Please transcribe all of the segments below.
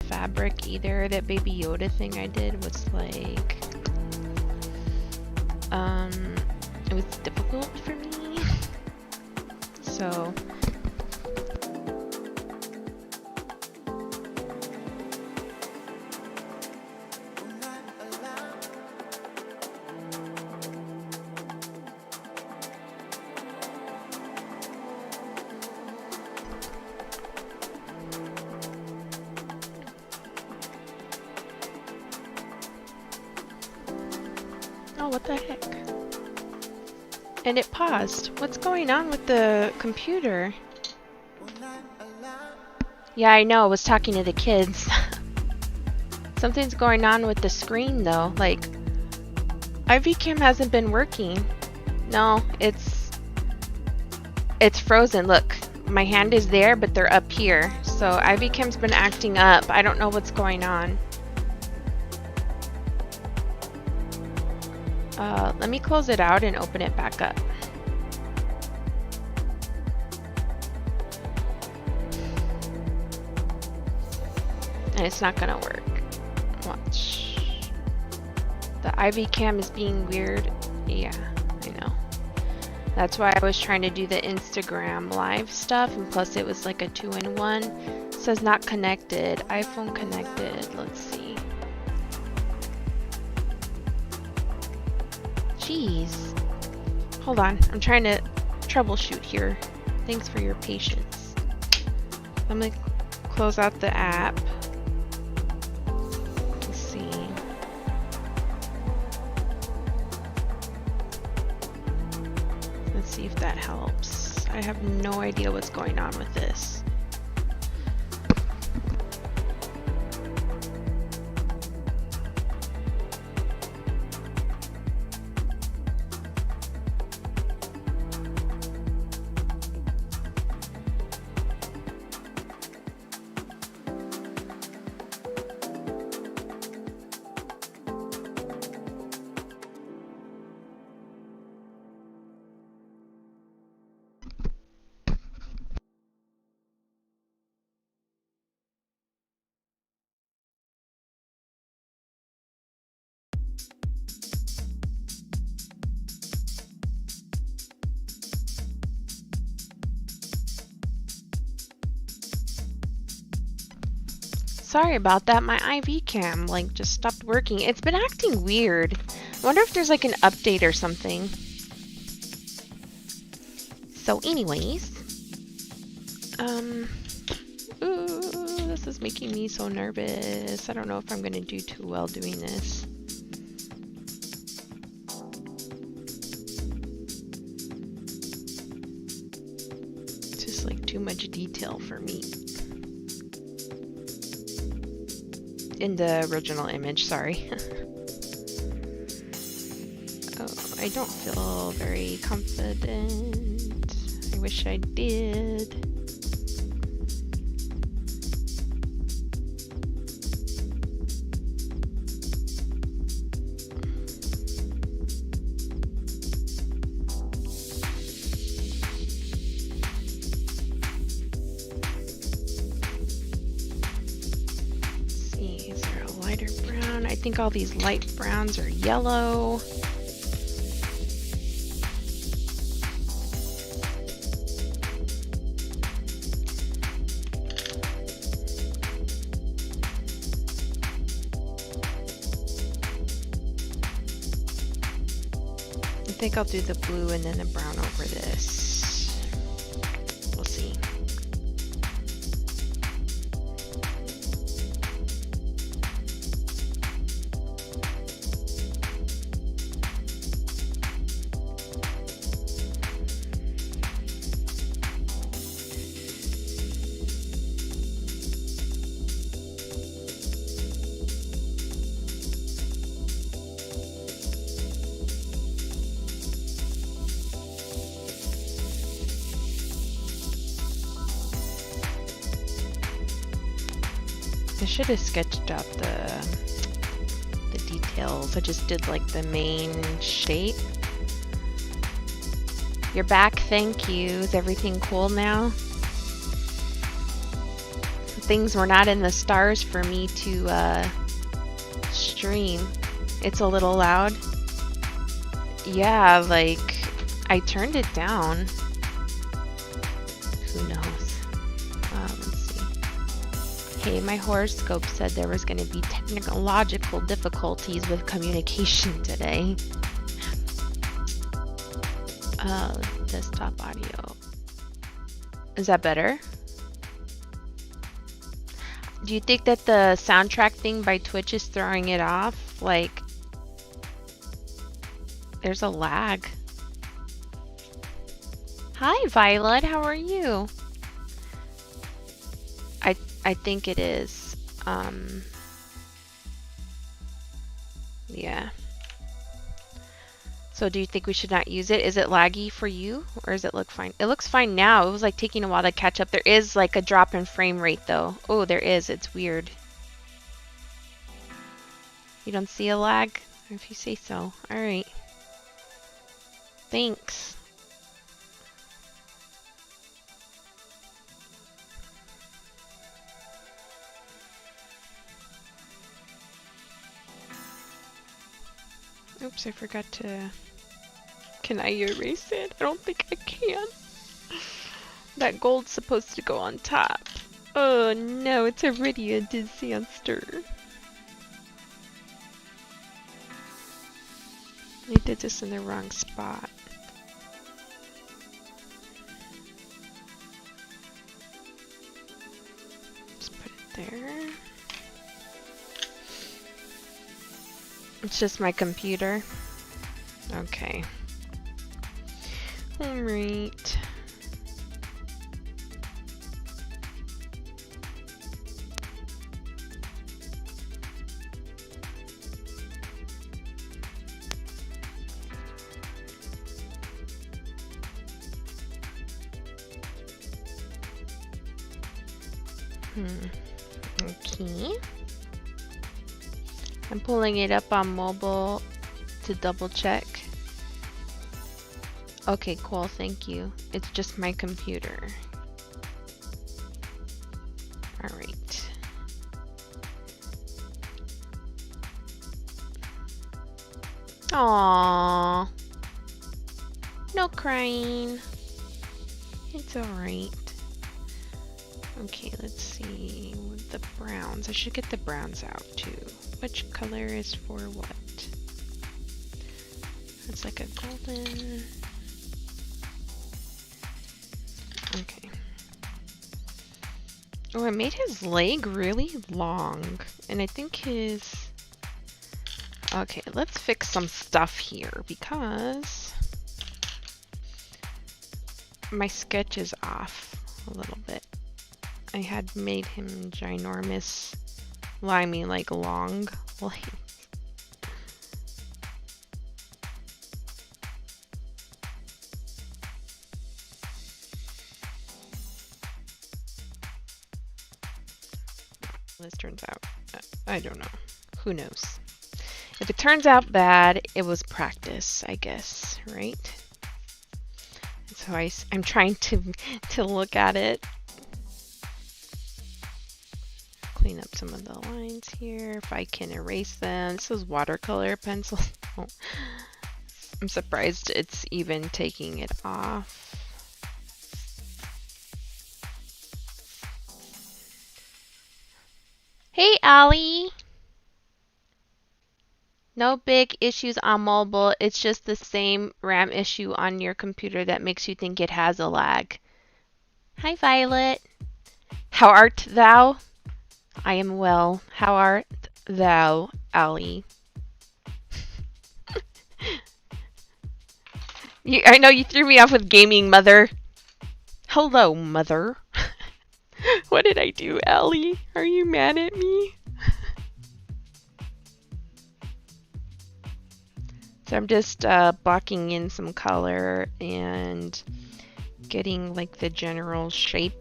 fabric either. That Baby Yoda thing I did was like, it was difficult for me. So oh, what the heck? And it paused. What's going on with the computer? Yeah, I know. I was talking to the kids. Something's going on with the screen though. Like, IV Cam hasn't been working. No, it's frozen. Look, my hand is there, but they're up here. So IV Cam's been acting up. I don't know what's going on. Let me close it out and open it back up. And it's not gonna work. Watch. The IV Cam is being weird. Yeah, I know. That's why I was trying to do the Instagram live stuff, and plus it was like a 2-in-1. It says not connected. iPhone connected. Let's see. Jeez. Hold on. I'm trying to troubleshoot here. Thanks for your patience. I'm gonna close out the app. Let's see. Let's see if that helps. I have no idea what's going on with this. Sorry about that, my IV Cam like just stopped working. It's been acting weird. I wonder if there's like an update or something. So anyways, ooh, this is making me so nervous. I don't know if I'm gonna do too well doing this. It's just like too much detail for me. In the original image, sorry. Oh, I don't feel very confident. I wish I did. I think all these light browns are yellow. I think I'll do the blue and then the brown over this. We'll see. I should have sketched out the details. I just did like the main shape. You're back, thank you. Is everything cool now? things were not in the stars for me to stream. It's a little loud. Yeah, like I turned it down. Who knows? Let's see. Hey, my horoscope said there was going to be technological difficulties with communication today. Desktop audio. Is that better? Do you think that the soundtrack thing by Twitch is throwing it off? Like, there's a lag. Hi, Violet. How are you? I think it is. Yeah. So do you think we should not use it? Is it laggy for you, or does it look fine? It looks fine now. It was like taking a while to catch up. There is like a drop in frame rate though. Oh, there is. It's weird. You don't see a lag? If you say so. All right. Thanks. Oops, I forgot to... Can I erase it? I don't think I can. That gold's supposed to go on top. Oh no, it's already a disaster. I did this in the wrong spot. Just put it there. It's just my computer. Okay. Alright. Okay. I'm pulling it up on mobile to double check. Okay, cool, thank you. It's just my computer. Alright. Aww. No crying. It's alright. Okay, let's see. With the browns. I should get the browns out too. Which color is for what? It's like a golden. Okay. Oh, I made his leg really long. And I think his... Okay, let's fix some stuff here because my sketch is off a little bit. I had made him ginormous, well, I mean like long legs. This turns out, I don't know. Who knows? If it turns out bad, it was practice, I guess, right? So I'm trying to look at it. Clean up some of the lines here, if I can erase them. This is watercolor pencil. Oh, I'm surprised it's even taking it off. Hey, Allie! No big issues on mobile, it's just the same RAM issue on your computer that makes you think it has a lag. Hi, Violet. How art thou? I am well. How art thou, Allie? I know you threw me off with gaming, mother. Hello, mother. What did I do, Allie? Are you mad at me? So I'm just blocking in some color and getting like the general shape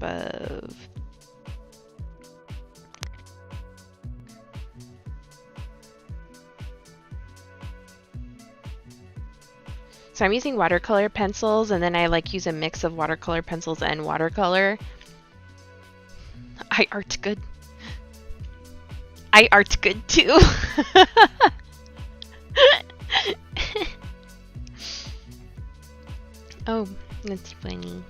of... So I'm using watercolor pencils, and then I like use a mix of watercolor pencils and watercolor. I art good. I art good too. Oh, that's funny.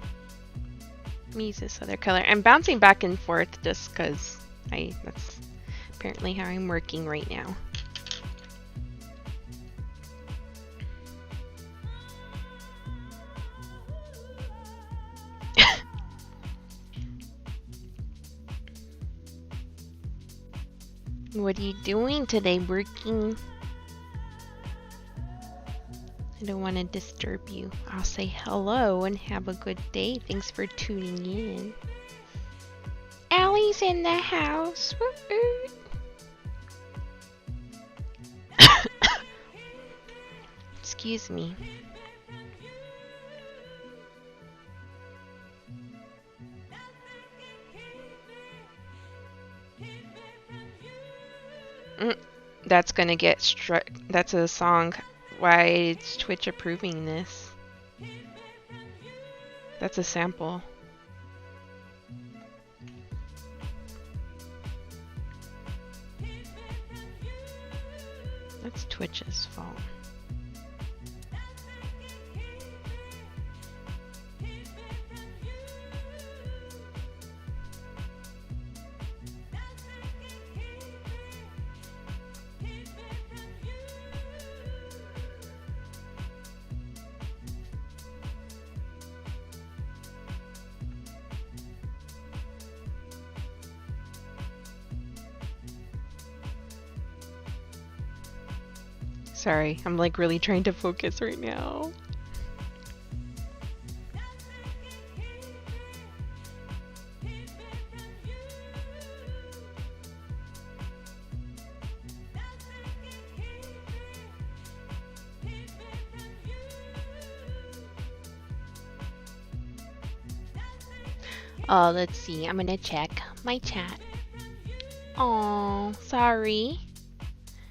Let me use this other color. I'm bouncing back and forth just because that's apparently how I'm working right now. What are you doing today? Working? I don't want to disturb you. I'll say hello and have a good day. Thanks for tuning in. Allie's in the house. Excuse me. That's gonna get struck. That's a song. Why is Twitch approving this? That's a sample. That's Twitch's fault. Sorry, I'm like really trying to focus right now. Oh, let's see. I'm gonna check my chat. Oh, sorry.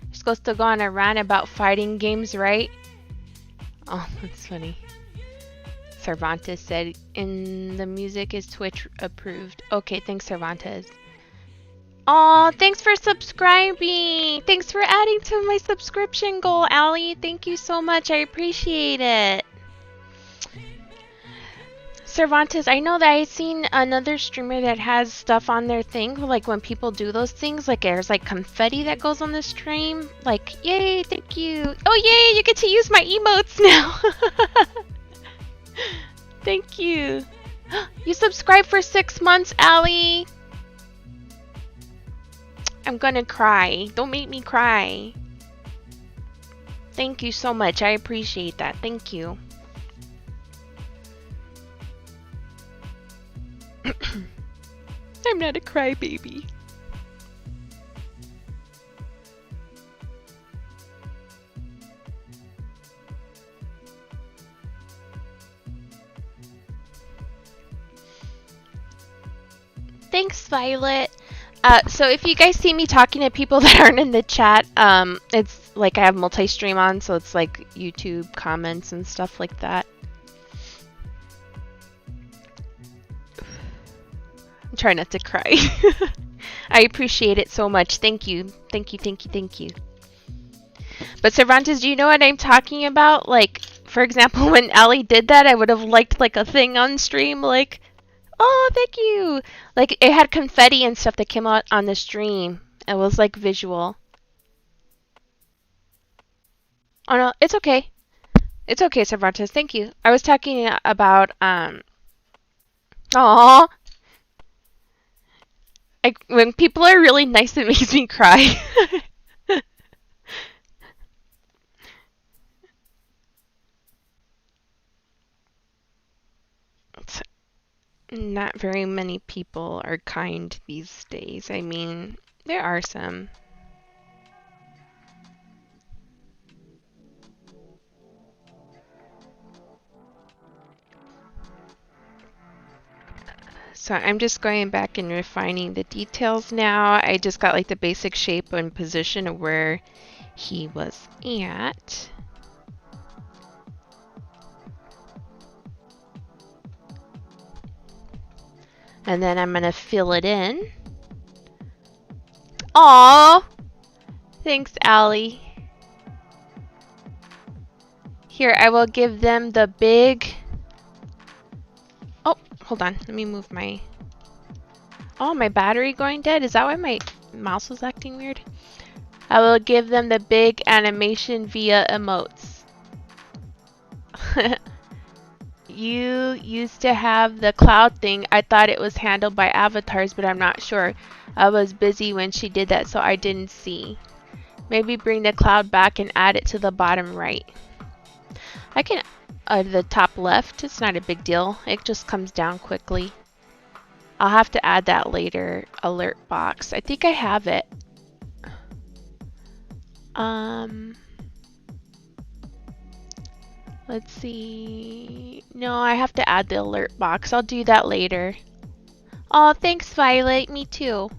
You're supposed to go on a rant about fighting games, right? Oh, that's funny. Cervantes said, "In the music is Twitch approved." Okay, thanks, Cervantes. Oh, thanks for subscribing. Thanks for adding to my subscription goal, Allie. Thank you so much. I appreciate it. Cervantes, I know that I've seen another streamer that has stuff on their thing, like when people do those things, like there's like confetti that goes on the stream. Like, yay, thank you. Oh, yay, you get to use my emotes now. Thank you. You subscribed for 6 months, Allie. I'm gonna cry. Don't make me cry. Thank you so much. I appreciate that. Thank you. I'm not a crybaby. Thanks, Violet. So if you guys see me talking to people that aren't in the chat, it's like I have multi-stream on, so it's like YouTube comments and stuff like that. I'm trying not to cry. I appreciate it so much. Thank you. Thank you, thank you, thank you. But Cervantes, do you know what I'm talking about? Like, for example, when Allie did that, I would have liked like a thing on stream, like, oh, thank you. Like, it had confetti and stuff that came out on the stream. It was like visual. Oh no, it's okay. It's okay, Cervantes. Thank you. I was talking about, Aww. When people are really nice, it makes me cry. Not very many people are kind these days. I mean, there are some. So I'm just going back and refining the details now. I just got like the basic shape and position of where he was at. And then I'm going to fill it in. Aw! Thanks, Allie. Here, I will give them the big... Oh, hold on. Let me move my... Oh, my battery going dead? Is that why my mouse was acting weird? I will give them the big animation via emotes. You used to have the cloud thing. I thought it was handled by avatars, but I'm not sure. I was busy when she did that, so I didn't see. Maybe bring the cloud back and add it to the bottom right. I can... the top left, it's not a big deal. It just comes down quickly. I'll have to add that later. Alert box. I think I have it. Let's see. No, I have to add the alert box. I'll do that later. Oh, thanks, Violet. Me too.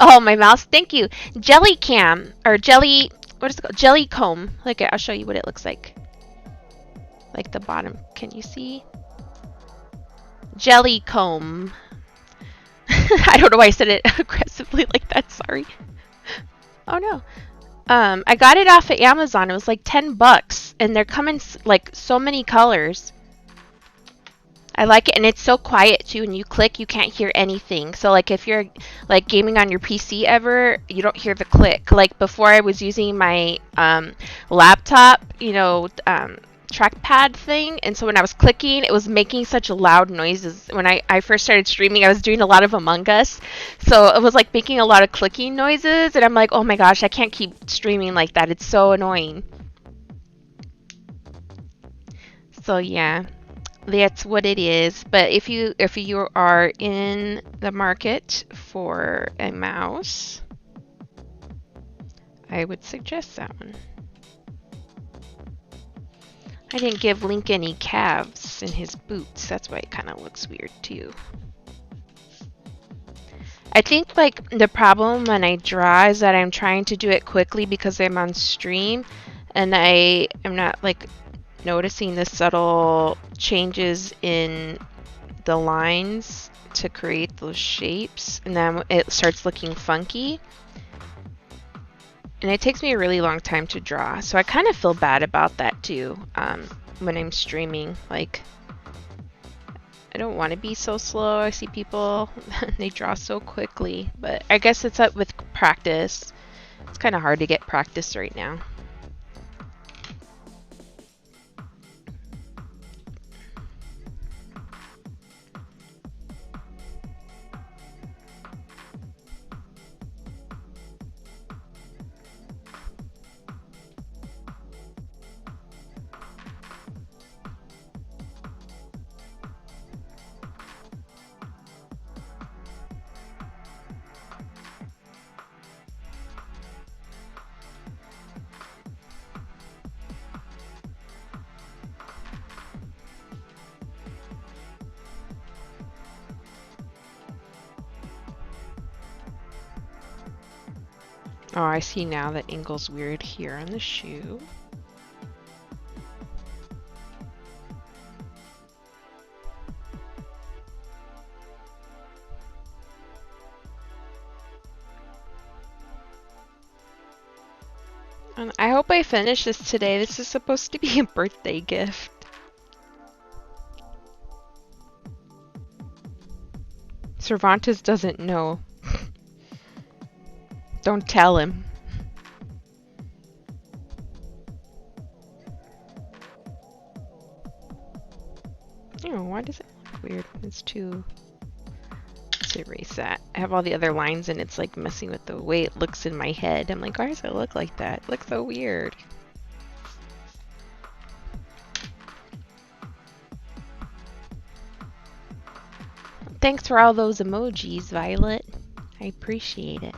Oh, my mouse. Thank you. Jelly cam. Or jelly... What is it called? Jelly comb. Look, I'll show you what it looks like. Like the bottom. Can you see? Jelly comb. I don't know why I said it aggressively like that. Sorry. Oh, no. I got it off of Amazon. It was like 10 bucks. And they're coming like so many colors. I like it, and it's so quiet too. When you click, you can't hear anything. So like if you're like gaming on your PC ever, you don't hear the click. Like before I was using my laptop, you know, trackpad thing, and so when I was clicking, it was making such loud noises. When I first started streaming, I was doing a lot of Among Us, so it was like making a lot of clicking noises, and I'm like, oh my gosh, I can't keep streaming like that. It's so annoying. So yeah. That's what it is. But if you are in the market for a mouse, I would suggest that one. I didn't give Link any calves in his boots. That's why it kind of looks weird too. I think like the problem when I draw is that I'm trying to do it quickly because I'm on stream, and I am not like noticing the subtle changes in the lines to create those shapes, and then it starts looking funky, and it takes me a really long time to draw, so I kind of feel bad about that too. When I'm streaming, like I don't want to be so slow. I see people they draw so quickly, but I guess it's up with practice. It's kind of hard to get practice right now. Oh, I see now that angle's weird here on the shoe. And I hope I finish this today. This is supposed to be a birthday gift. Cervantes doesn't know. Don't tell him. Oh, why does it look weird? It's too... Let's erase that. I have all the other lines and it's like messing with the way it looks in my head. I'm like, why does it look like that? It looks so weird. Thanks for all those emojis, Violet. I appreciate it.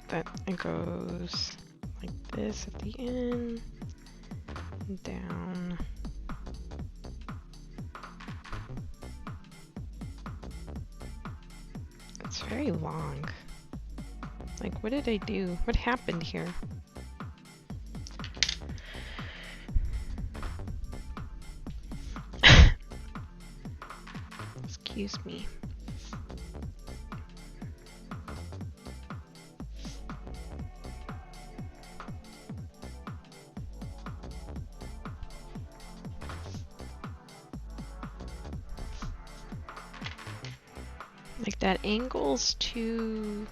That it goes like this at the end, and down. It's very long. Like, what did I do? What happened here? Excuse me. Like that angle's too...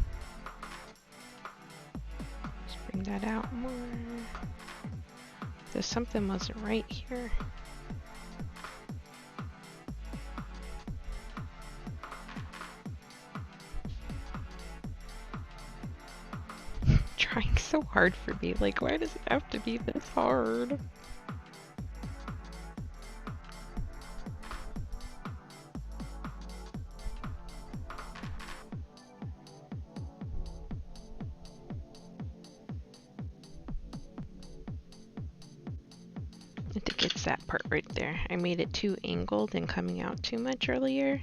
Let's bring that out more. There's something wasn't right here. Trying so hard for me. Like, why does it have to be this hard? I think it's that part right there. I made it too angled and coming out too much earlier.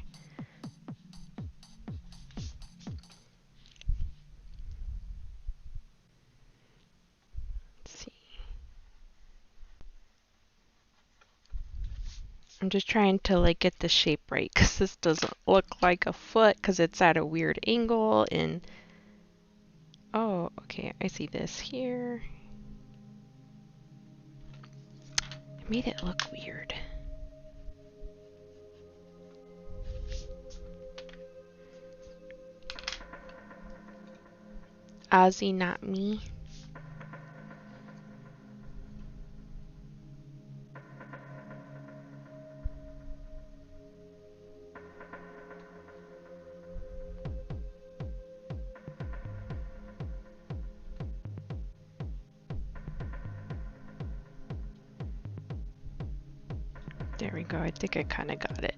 Let's see. I'm just trying to like get the shape right because this doesn't look like a foot because it's at a weird angle and oh, okay, I see this here. I made it look weird. Ozzy, not me. There we go. I think I kind of got it.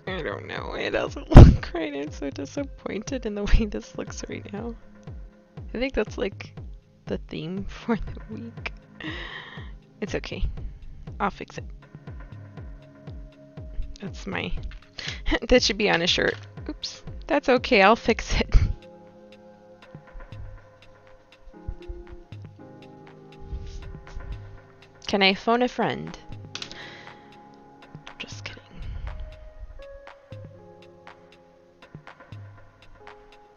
I don't know. It doesn't look right. I'm so disappointed in the way this looks right now. I think that's like the theme for the week. It's okay. I'll fix it. That's my... that should be on a shirt. Oops. That's okay. I'll fix it. Can I phone a friend? Just kidding.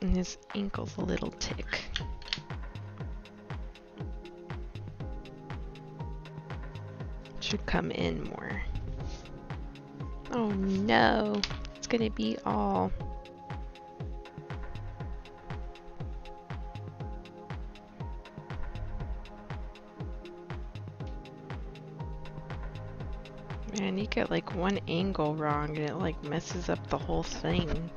And his ankle's a little tick. Should come in more. Oh no, it's gonna be all... Man, you get like one angle wrong and it like messes up the whole thing.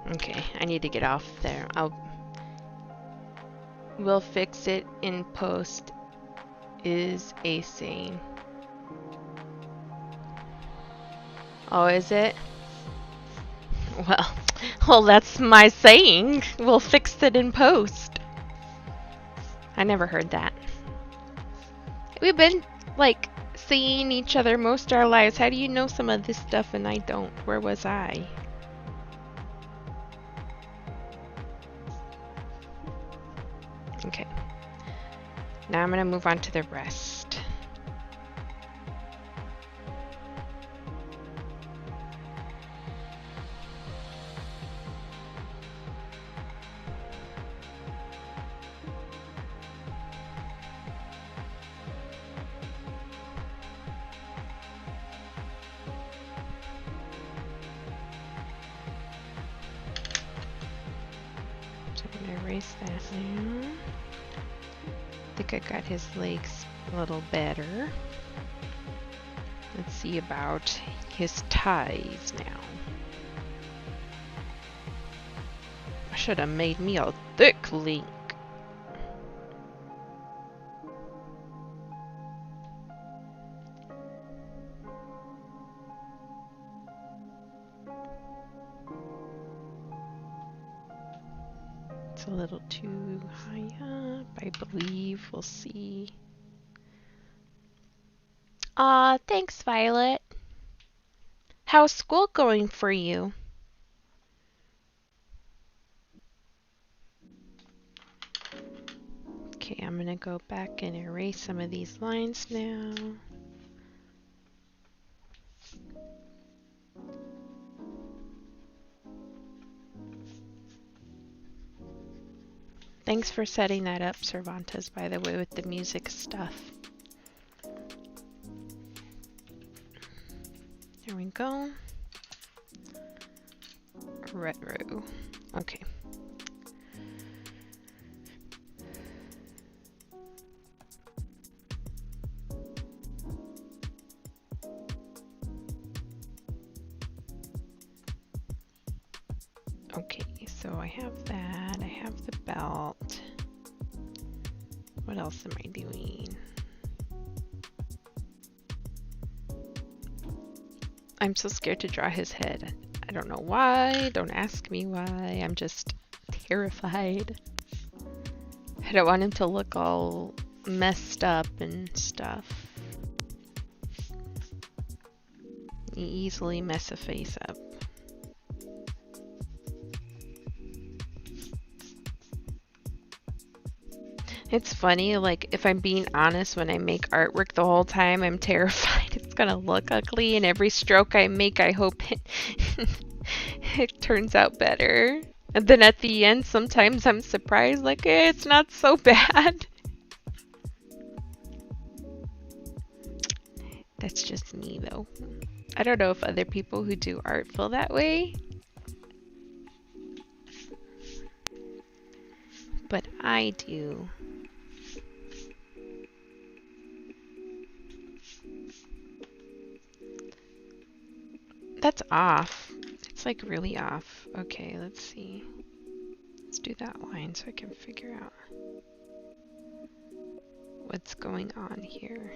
Okay, I need to get off there. We'll fix it in post is a saying. Oh, is it? Well, that's my saying. We'll fix it in post. I never heard that. We've been like seeing each other most of our lives. How do you know some of this stuff and I don't? Where was I? Okay. Now I'm gonna move on to the rest. So I'm gonna erase that now. I think I got his legs a little better. Let's see about his ties now. I should have made me a thick link. a little too high up, I believe. We'll see. Aw, thanks, Violet. How's school going for you? Okay, I'm gonna go back and erase some of these lines now. Thanks for setting that up, Cervantes, by the way, with the music stuff. There we go. Retro. Okay. Okay, so I have that. I have the belt. What else am I doing? I'm so scared to draw his head. I don't know why. Don't ask me why. I'm just terrified. I don't want him to look all messed up and stuff. You easily mess a face up. It's funny, like, if I'm being honest, when I make artwork the whole time, I'm terrified it's gonna look ugly, and every stroke I make, I hope it turns out better. And then at the end, sometimes I'm surprised, like, it's not so bad. That's just me, though. I don't know if other people who do art feel that way. But I do. That's off. It's like really off. Okay, let's see. Let's do that line so I can figure out what's going on here.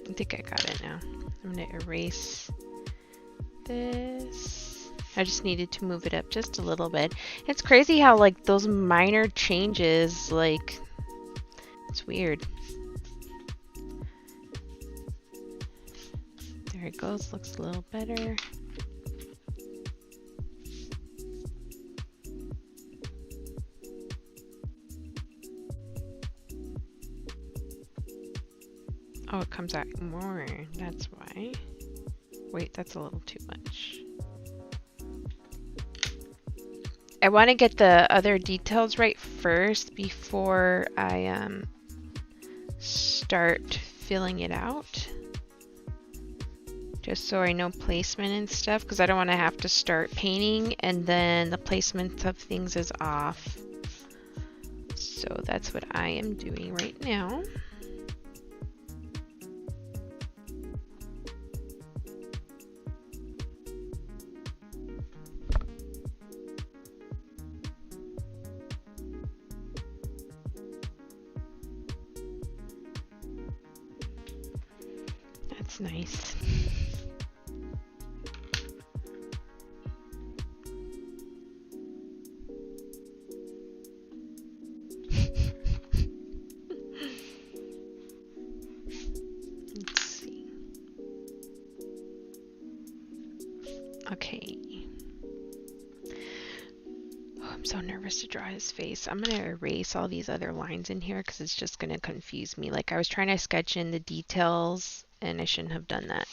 I think I got it now. I'm gonna erase this. I just needed to move it up just a little bit. It's crazy how like those minor changes, like, it's weird. There it goes, looks a little better. Oh, it comes out more, that's why. Wait, that's a little too much. I want to get the other details right first before I start filling it out. Just so I know placement and stuff, because I don't want to have to start painting and then the placement of things is off. So that's what I am doing right now. That's nice. Let's see. Okay. Oh, I'm so nervous to draw his face. I'm going to erase all these other lines in here because it's just going to confuse me. Like, I was trying to sketch in the details and I shouldn't have done that.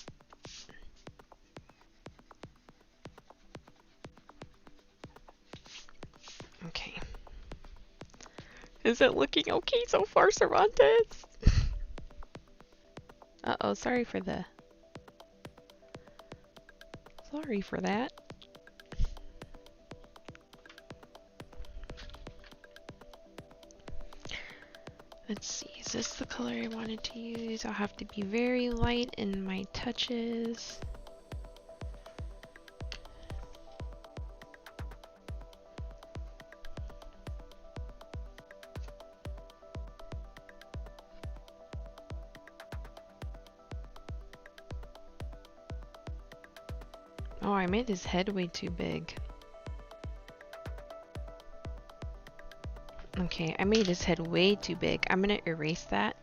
Okay. Is it looking okay so far, Cervantes? Uh-oh, sorry for that. Let's see, is this the color I wanted to use? I'll have to be very light in my touches. Oh, I made his head way too big. Okay, I made his head way too big. I'm gonna erase that.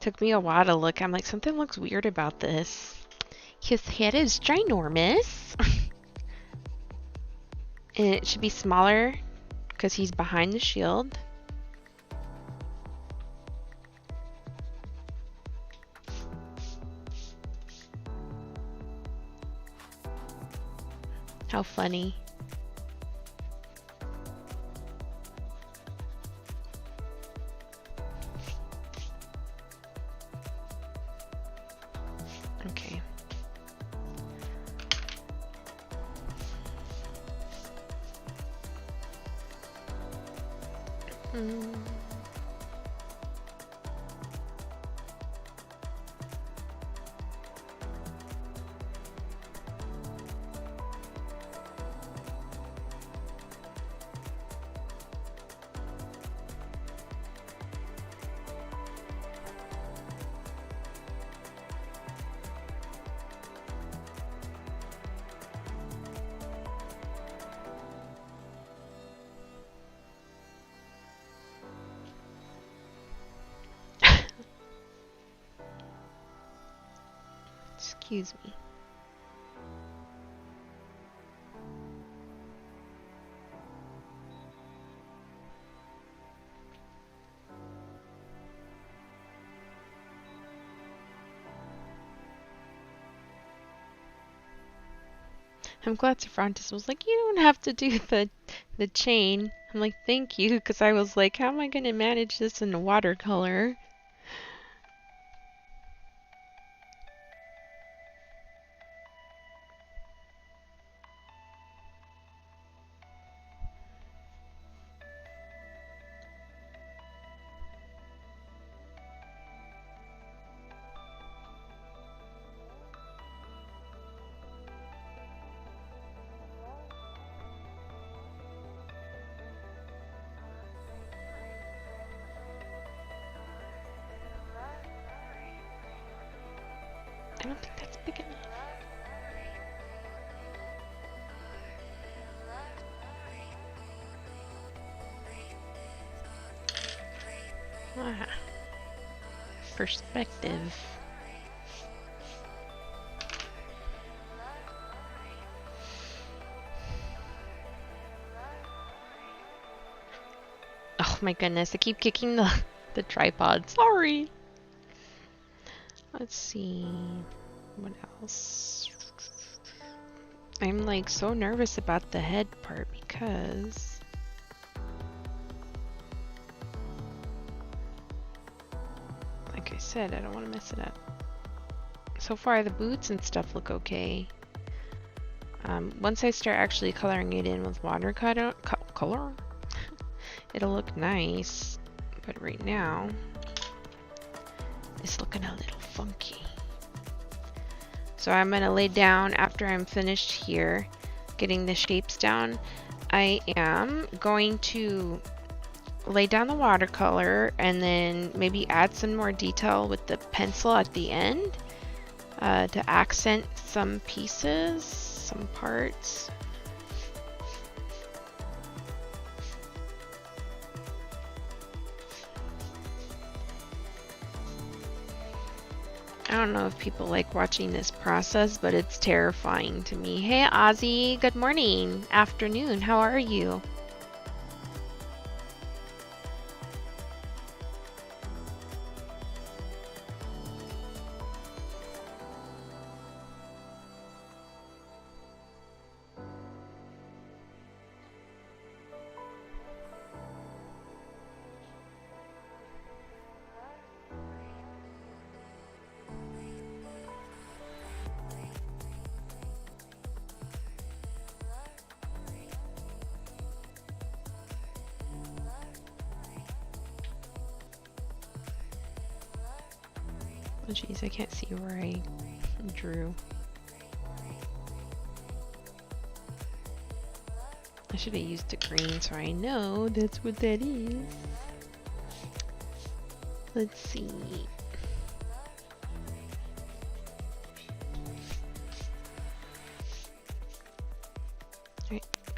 Took me a while to look. I'm like, something looks weird about this. His head is ginormous. And it should be smaller because he's behind the shield. How funny. Okay. Excuse me. I'm glad Cervantes was like, you don't have to do the chain. I'm like, thank you, because I was like, how am I going to manage this in watercolor? I don't think that's big enough. Ah, perspective. Oh my goodness, I keep kicking the tripod. Sorry. Let's see. What else? I'm like so nervous about the head part because like I said, I don't want to mess it up. So far the boots and stuff look okay. Once I start actually coloring it in with watercolor, it'll look nice. But right now, it's looking a little funky. So I'm going to lay down after I'm finished here, getting the shapes down. I am going to lay down the watercolor and then maybe add some more detail with the pencil at the end to accent some pieces, some parts. I don't know if people like watching this process, but it's terrifying to me. Hey Ozzy, good morning, afternoon, how are you? Oh jeez, I can't see where I drew. I should have used the green so I know that's what that is. Let's see.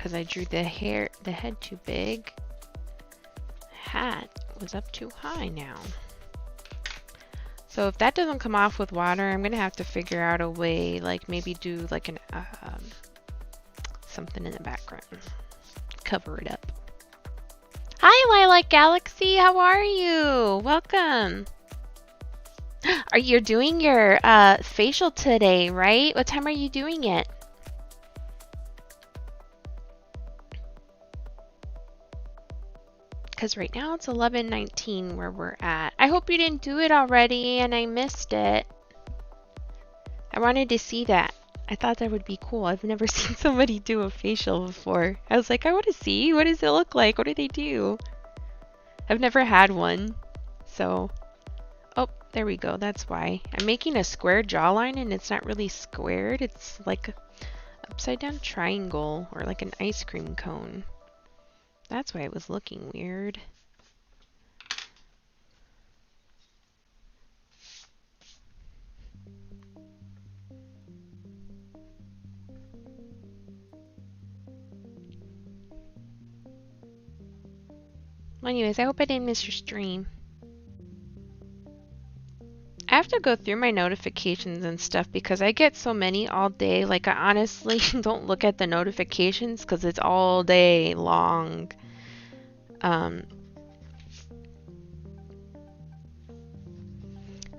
because I drew the head too big. Hat was up too high now. So if that doesn't come off with water, I'm gonna have to figure out a way, like maybe do like an something in the background, cover it up. Hi, Lilac Galaxy, how are you? Welcome. Are you doing your facial today, right? What time are you doing it? Because right now it's 11:19 where we're at. I hope you didn't do it already and I missed it. I wanted to see that. I thought that would be cool. I've never seen somebody do a facial before. I was like, I want to see. What does it look like? What do they do? I've never had one. So, oh, there we go. That's why. I'm making a square jawline and it's not really squared. It's like an upside down triangle or like an ice cream cone. That's why it was looking weird. Well, anyways, I hope I didn't miss your stream. I have to go through my notifications and stuff because I get so many all day. Like, I honestly don't look at the notifications because it's all day long.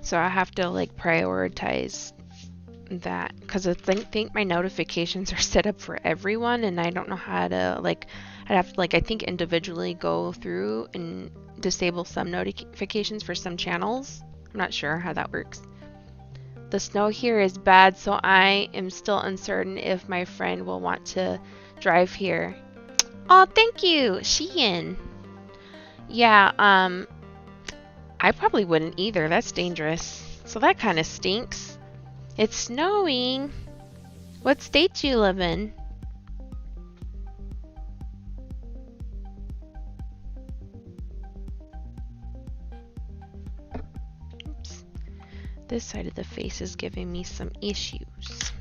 So I have to like prioritize that because I think my notifications are set up for everyone and I don't know how to like, I'd have to like, I think individually go through and disable some notifications for some channels. I'm not sure how that works. The snow here is bad, so I am still uncertain if my friend will want to drive here. Oh, thank you, Sheehan. Yeah, I probably wouldn't either. That's dangerous. So that kind of stinks. It's snowing. What state do you live in? Oops. This side of the face is giving me some issues.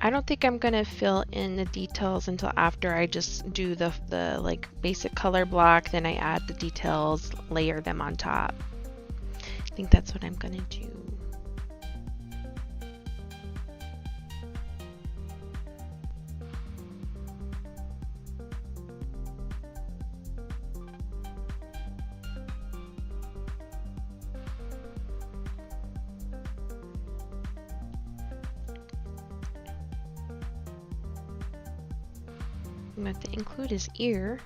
I don't think I'm gonna fill in the details until after I just do the like basic color block, then I add the details, layer them on top. I think that's what I'm gonna do. I'm going to have to include his ear.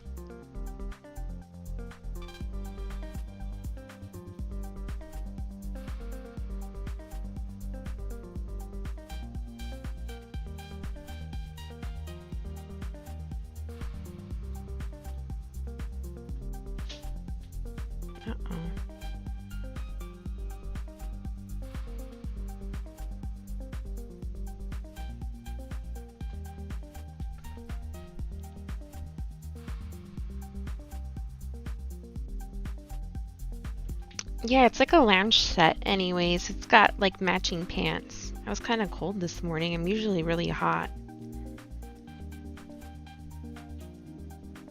Uh-oh. Yeah, it's like a lounge set anyways. It's got like matching pants. I was kind of cold this morning. I'm usually really hot.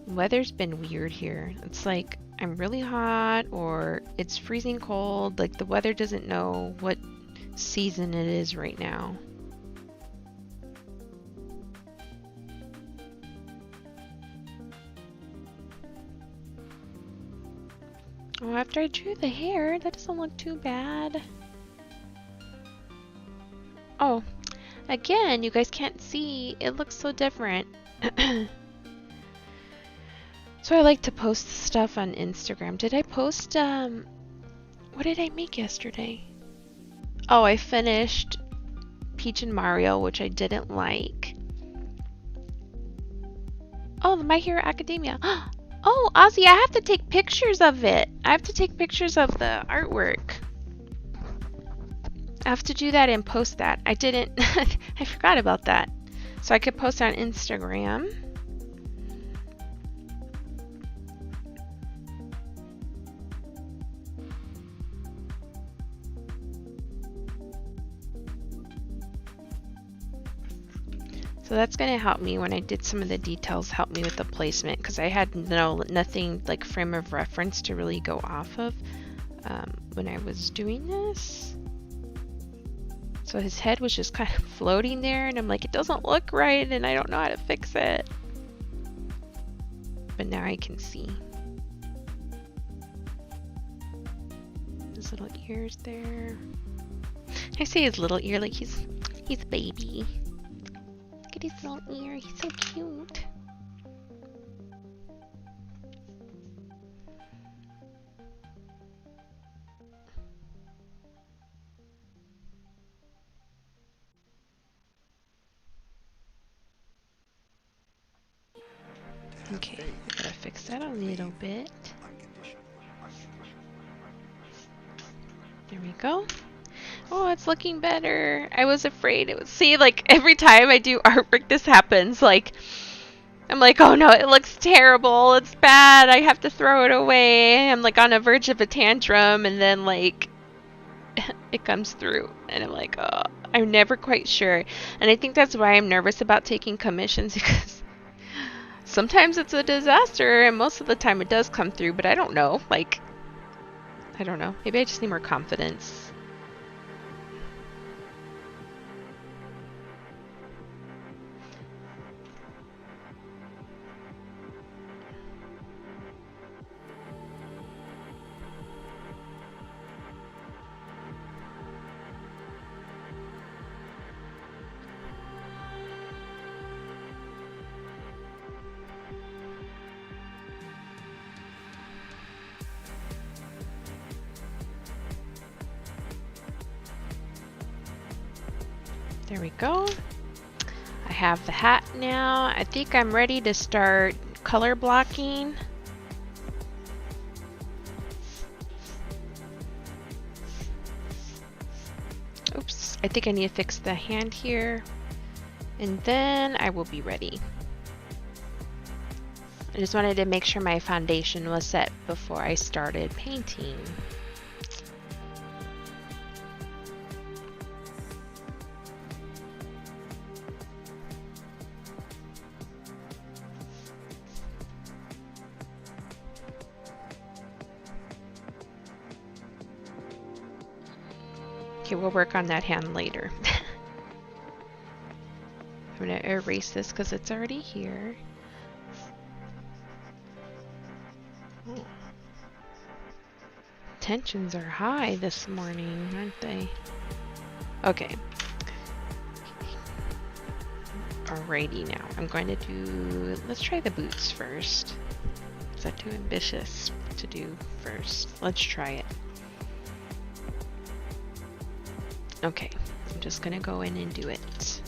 Weather's been weird here. It's like I'm really hot or it's freezing cold. Like the weather doesn't know what season it is right now. Oh, after I drew the hair, that doesn't look too bad. Oh, again, you guys can't see. It looks so different. So I like to post stuff on Instagram. Did I post, what did I make yesterday? Oh, I finished Peach and Mario, which I didn't like. Oh, My Hero Academia. Oh, Ozzy, I have to take pictures of it. I have to take pictures of the artwork. I have to do that and post that. I didn't, I forgot about that. So I could post on Instagram. So that's going to help me when I did some of the details, help me with the placement, because I had nothing like frame of reference to really go off of when I was doing this. So his head was just kind of floating there, and I'm like, it doesn't look right, and I don't know how to fix it. But now I can see. His little ears there. I say his little ear like he's a baby. Look at his little ear, he's so cute. Okay, I gotta fix that a little bit. There we go. Oh, it's looking better. I was afraid it would. See, like every time I do artwork, this happens. Like, I'm like, oh no, it looks terrible. It's bad. I have to throw it away. I'm like on the verge of a tantrum, and then like it comes through, and I'm like, oh, I'm never quite sure. And I think that's why I'm nervous about taking commissions, because sometimes it's a disaster, and most of the time it does come through, but I don't know. Like, I don't know. Maybe I just need more confidence. There we go. I have the hat now. I think I'm ready to start color blocking. Oops, I think I need to fix the hand here. And then I will be ready. I just wanted to make sure my foundation was set before I started painting. Okay, we'll work on that hand later. I'm going to erase this because it's already here. Oh. Tensions are high this morning, aren't they? Okay. Alrighty, now I'm going to do, let's try the boots first. Is that too ambitious to do first? Let's try it. Okay, I'm just gonna go in and do it.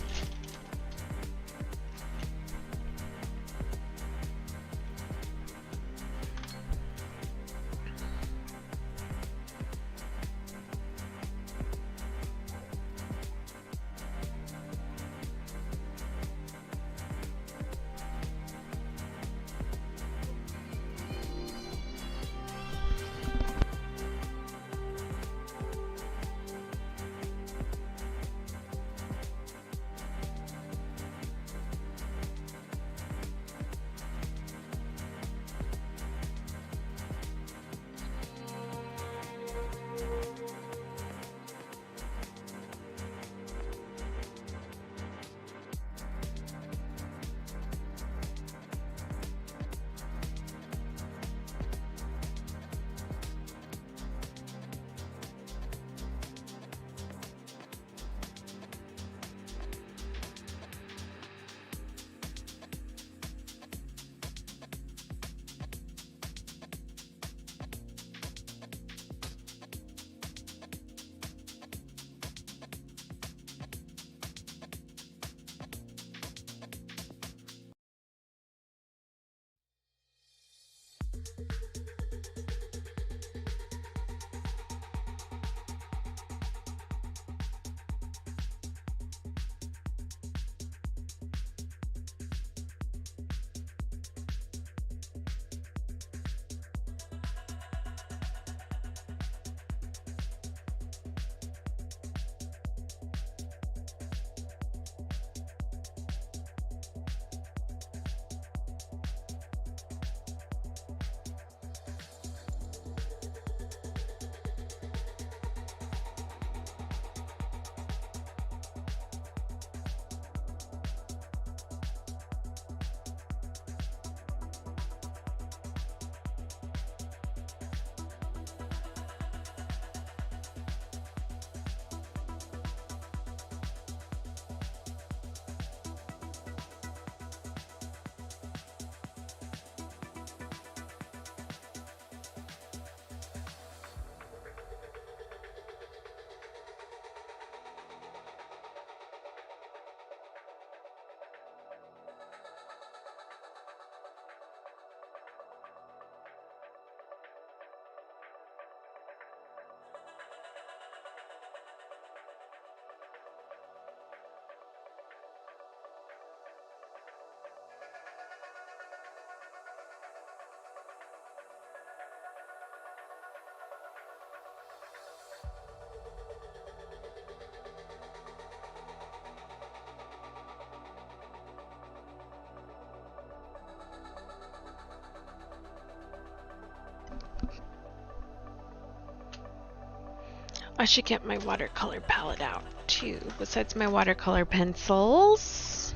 I should get my watercolor palette out too, besides my watercolor pencils.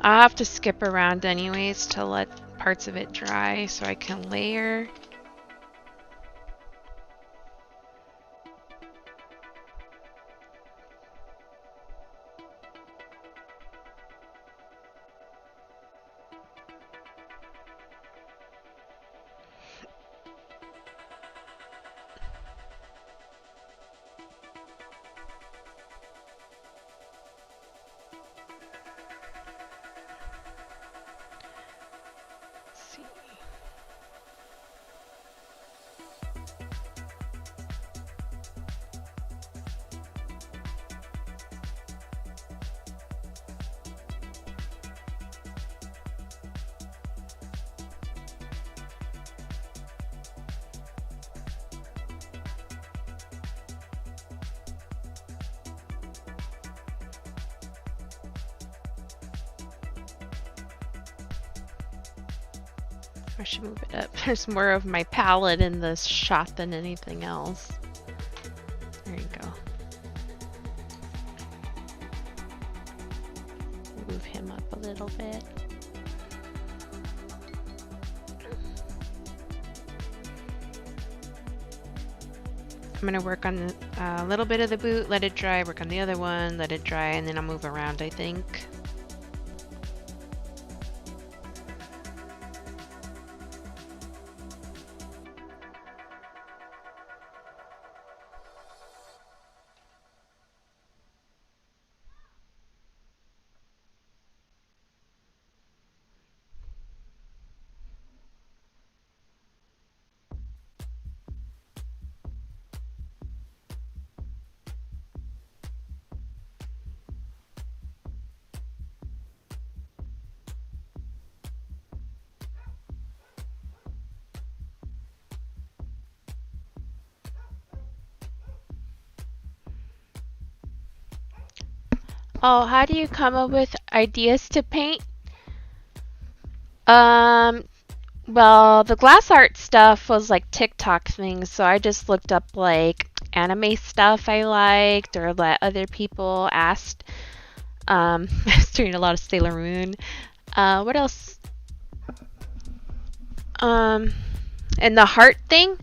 I'll have to skip around anyways to let parts of it dry so I can layer. I should move it up. There's more of my palette in this shot than anything else. There you go. Move him up a little bit. I'm gonna work on a little bit of the boot, let it dry, work on the other one, let it dry, and then I'll move around, I think. Oh, how do you come up with ideas to paint? Well, the glass art stuff was like TikTok things, so I just looked up like anime stuff I liked or let other people asked. I was doing a lot of Sailor Moon. What else? And the heart thing.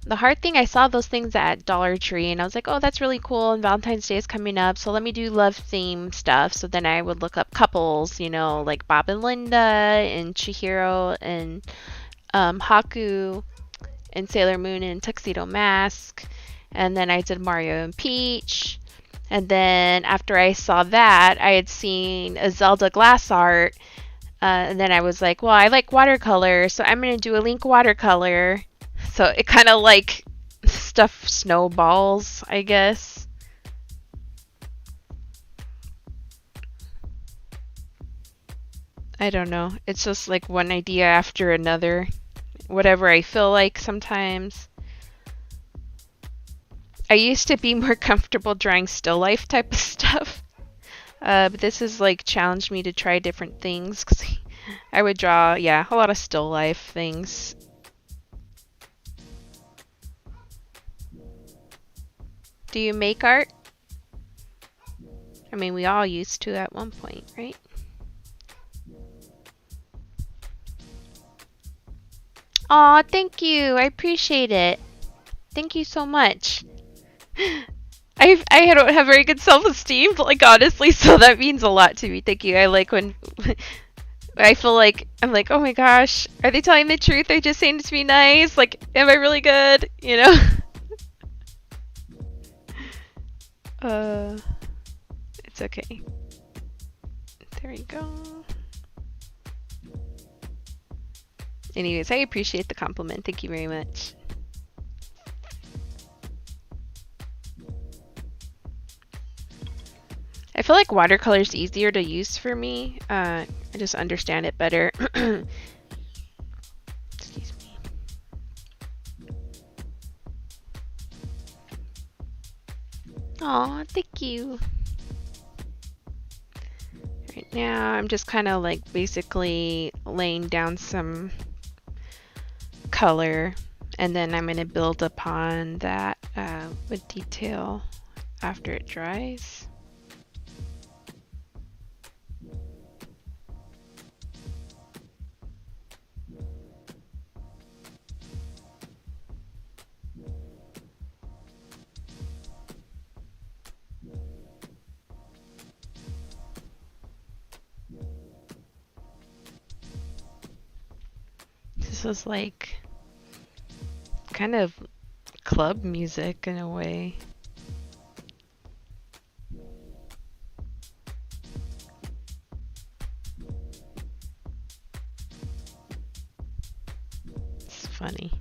The heart thing, I saw those things at Dollar Tree and I was like, oh, that's really cool, and Valentine's Day is coming up, so let me do love theme stuff. So then I would look up couples, you know, like Bob and Linda and Chihiro and Haku and Sailor Moon and Tuxedo Mask. And then I did Mario and Peach. And then after I saw that, I had seen a Zelda glass art. And then I was like, well, I like watercolor, so I'm going to do a Link watercolor. So it kind of like stuff snowballs, I guess. I don't know. It's just like one idea after another. Whatever I feel like sometimes. I used to be more comfortable drawing still life type of stuff. But this has like challenged me to try different things. 'Cause I would draw, yeah, a lot of still life things. Do you make art? I mean, we all used to at one point, right? Aw, thank you. I appreciate it. Thank you so much. I don't have very good self-esteem, like honestly, so that means a lot to me. Thank you. I like when I feel like I'm like, oh my gosh, are they telling the truth? They're just saying it to be nice. Like, am I really good? You know? It's okay. There we go. Anyways, I appreciate the compliment. Thank you very much. I feel like watercolor is easier to use for me. I just understand it better. Excuse me. Aw, thank you. Right now, I'm just kind of like basically laying down some color, and then I'm going to build upon that with detail after it dries. This is like kind of club music in a way. It's funny.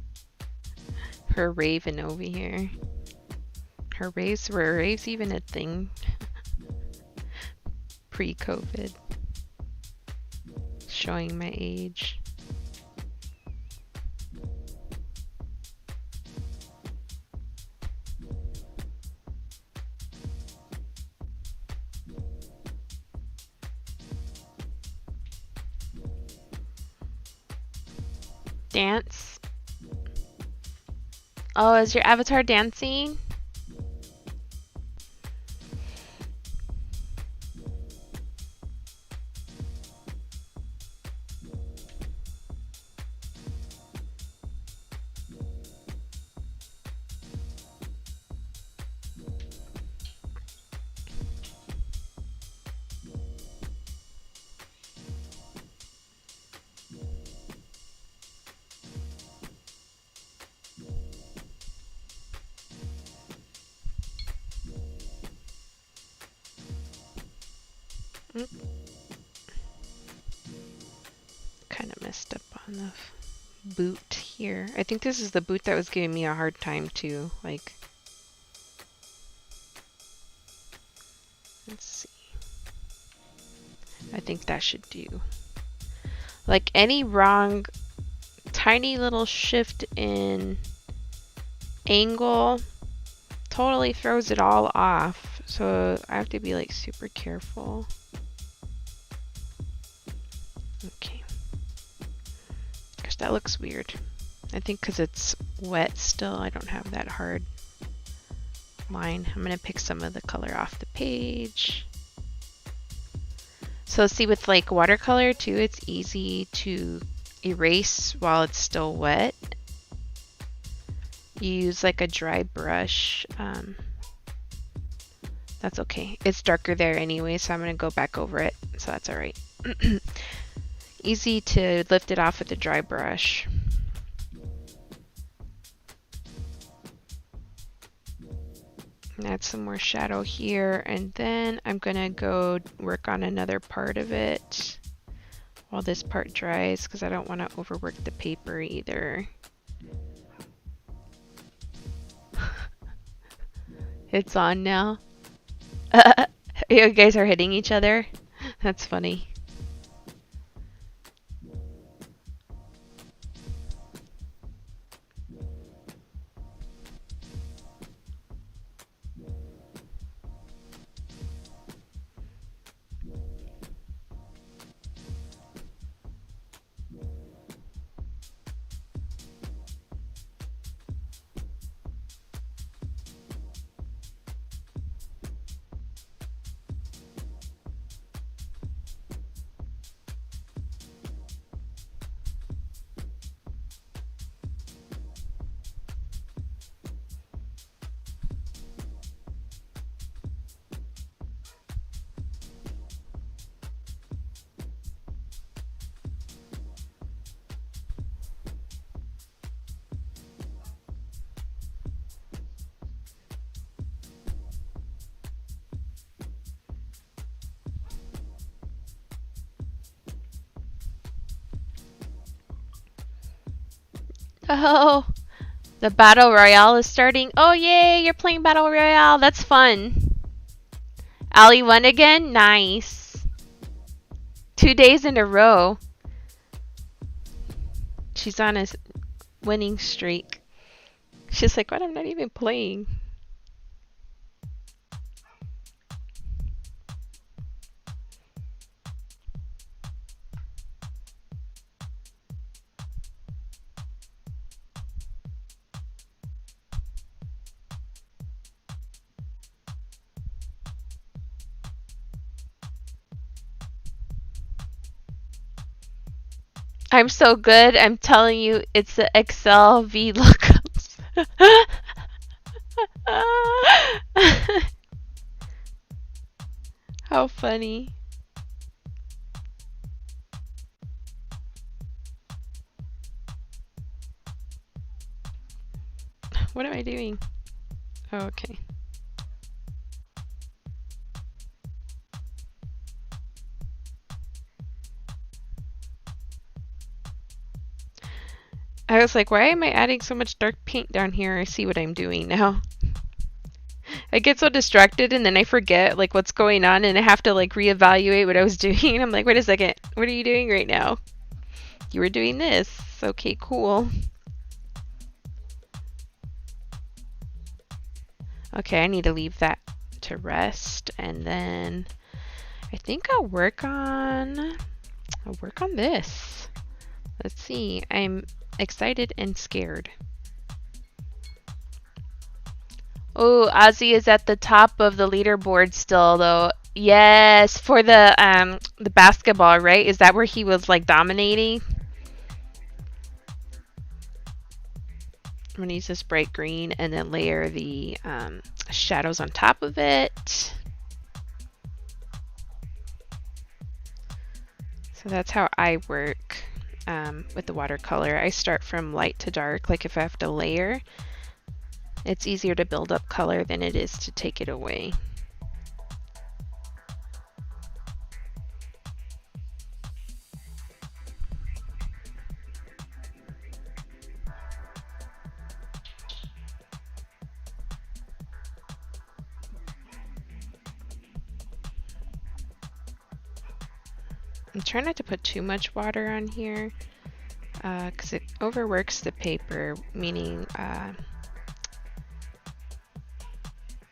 Her raving over here. Her raves, were raves even a thing pre-COVID? Showing my age. Dance. Oh, is your avatar dancing? Kind of messed up on the boot here. I think this is the boot that was giving me a hard time too. Like, let's see. I think that should do. Like any wrong tiny little shift in angle totally throws it all off. So I have to be like super careful. Okay. Gosh, that looks weird. I think because it's wet still, I don't have that hard line. I'm going to pick some of the color off the page. So see, with like watercolor too, it's easy to erase while it's still wet. You use like a dry brush. That's okay. It's darker there anyway, so I'm going to go back over it. So that's all right. Easy to lift it off with a dry brush. Add some more shadow here, and then I'm gonna go work on another part of it while this part dries, because I don't want to overwork the paper either. It's on now. You guys are hitting each other? That's funny. Oh, the Battle Royale is starting. Oh, yay, you're playing Battle Royale. That's fun. Ali won again? Nice. 2 days in a row. She's on a winning streak. She's like, what? I'm not even playing. I'm so good. I'm telling you, it's the Excel VLOOKUPs. How funny. What am I doing? Oh, okay. I was like, why am I adding so much dark paint down here? I see what I'm doing now. I get so distracted and then I forget like what's going on and I have to like reevaluate what I was doing. I'm like, wait a second, what are you doing right now? You were doing this. Okay, cool. Okay, I need to leave that to rest and then I think I'll work on this. Let's see. I'm excited and scared. Oh, Ozzy is at the top of the leaderboard still, though. Yes, for the basketball, right? Is that where he was like dominating? I'm gonna use this bright green and then layer the shadows on top of it. So that's how I work with the watercolor. I start from light to dark. Like if I have to layer, it's easier to build up color than it is to take it away. I'm trying not to put too much water on here because it overworks the paper, meaning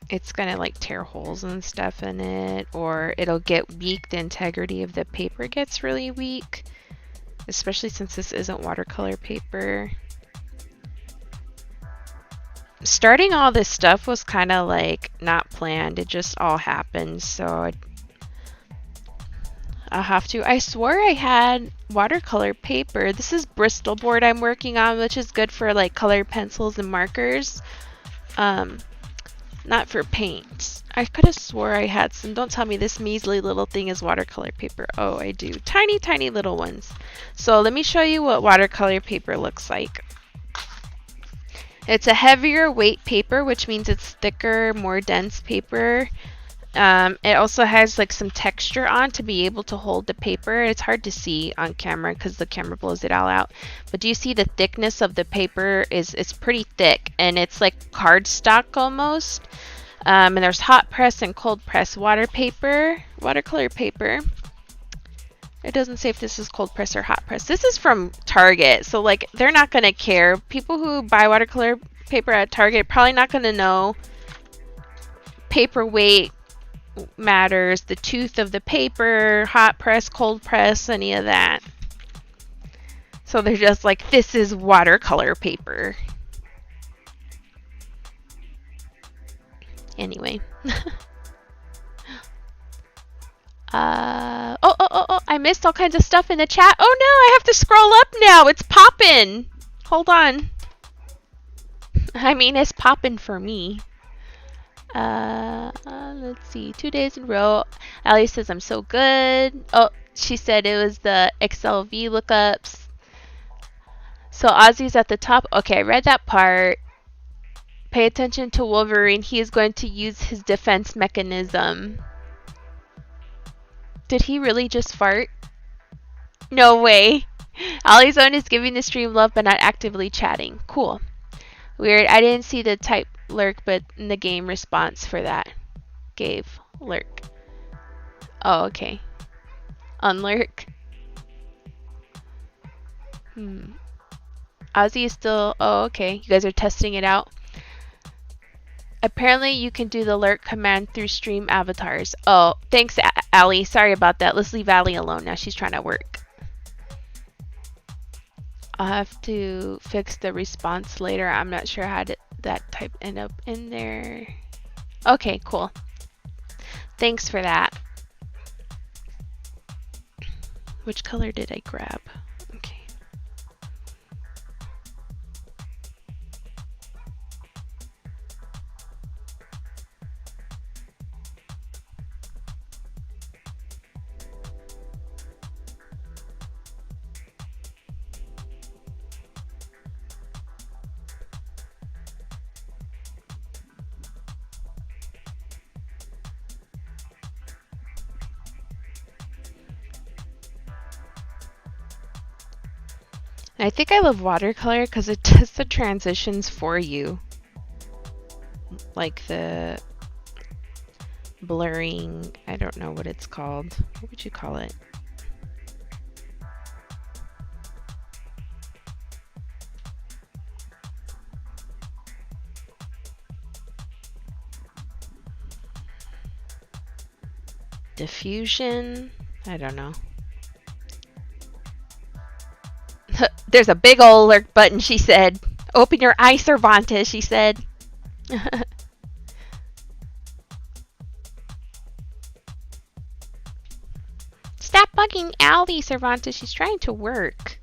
it's gonna like tear holes and stuff in it, or it'll get weak. The integrity of the paper gets really weak, especially since this isn't watercolor paper. Starting all this stuff was kind of like not planned. It just all happened, so I'll have to. I swore I had watercolor paper. This is Bristol board I'm working on, which is good for like colored pencils and markers. Not for paint. I could have swore I had some. Don't tell me this measly little thing is watercolor paper. Oh, I do. Tiny, tiny little ones. So let me show you what watercolor paper looks like. It's a heavier weight paper, which means it's thicker, more dense paper. It also has like some texture on to be able to hold the paper. It's hard to see on camera because the camera blows it all out. But do you see the thickness of the paper it's pretty thick and it's like cardstock almost. And there's hot press and cold press watercolor paper. It doesn't say if this is cold press or hot press. This is from Target, so like they're not gonna care. People who buy watercolor paper at Target probably not gonna know paper weight matters, the tooth of the paper, hot press, cold press, any of that. So they're just like, this is watercolor paper. Anyway. Oh, I missed all kinds of stuff in the chat. Oh no, I have to scroll up now. It's poppin'. Hold on. I mean, it's poppin' for me. Let's see. 2 days in a row. Allie says I'm so good. Oh, she said it was the Excel VLOOKUPs. So Ozzy's at the top. Okay, I read that part. Pay attention to Wolverine. He is going to use his defense mechanism. Did he really just fart? No way. Ollie's own is giving the stream love but not actively chatting. Cool. Weird. I didn't see the type lurk, but in the game response for that gave lurk. Oh, okay. Unlurk. Ozzy is still... Oh, okay. You guys are testing it out. Apparently, you can do the lurk command through stream avatars. Oh, thanks, Allie. Sorry about that. Let's leave Allie alone now. She's trying to work. I'll have to fix the response later. I'm not sure how did that type end up in there. Okay, cool. Thanks for that. Which color did I grab? Okay. I think I love watercolor because it does the transitions for you. Like the blurring, I don't know what it's called. What would you call it? Diffusion? I don't know. There's a big old alert button, she said. Open your eye, Cervantes, she said. Stop bugging Allie, Cervantes. She's trying to work.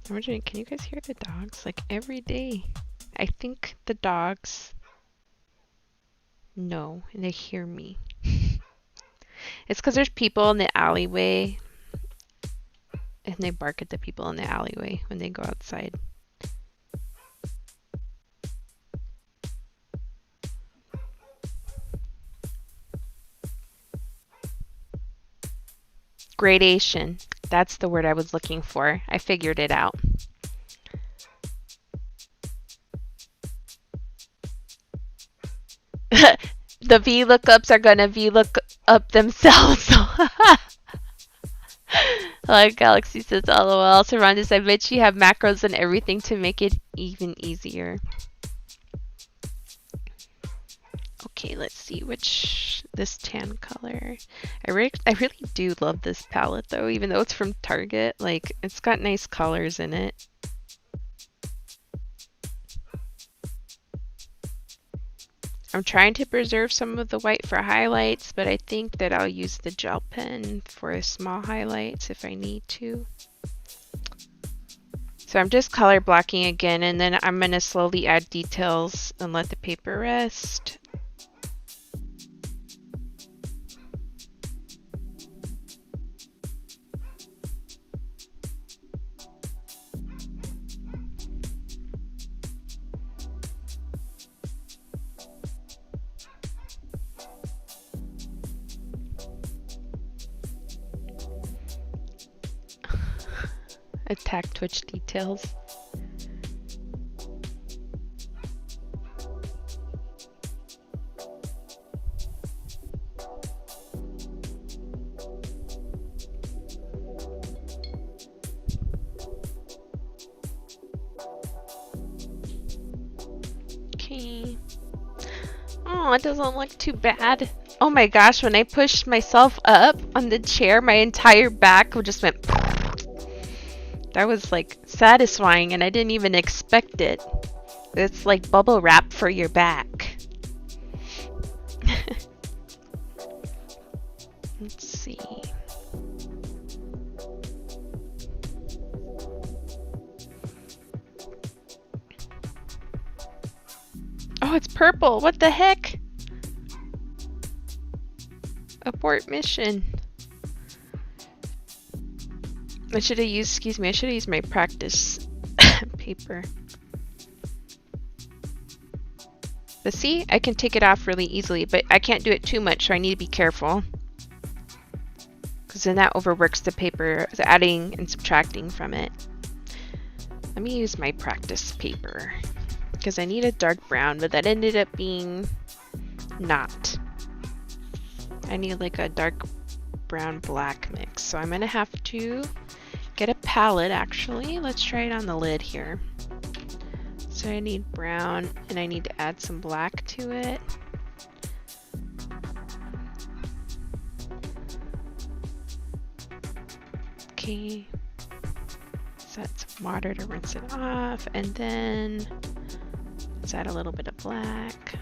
I'm wondering, can you guys hear the dogs? Like every day. I think the dogs know and they hear me. It's because there's people in the alleyway and they bark at the people in the alleyway when they go outside. Gradation. That's the word I was looking for. I figured it out. The VLOOKUPs are gonna VLOOK up themselves. Like Galaxy says, LOL. Cervantes, I bet you have macros and everything to make it even easier. Okay, let's see this tan color. I really do love this palette though, even though it's from Target. Like, it's got nice colors in it. I'm trying to preserve some of the white for highlights, but I think that I'll use the gel pen for small highlights if I need to. So I'm just color blocking again, and then I'm going to slowly add details and let the paper rest. Attack Twitch details. Okay. Oh, it doesn't look too bad. Oh my gosh, when I pushed myself up on the chair, my entire back just went... That was like satisfying and I didn't even expect it. It's like bubble wrap for your back. Let's see. Oh, it's purple. What the heck? Abort mission. I should have used, excuse me, I should have used my practice paper. But see, I can take it off really easily, but I can't do it too much, so I need to be careful. Because then that overworks the paper, the adding and subtracting from it. Let me use my practice paper. Because I need a dark brown, but that ended up being not. I need like a dark brown black mix. So I'm going to have to get a palette actually. Let's try it on the lid here. So I need brown and I need to add some black to it. Okay. Set some water to rinse it off and then let's add a little bit of black.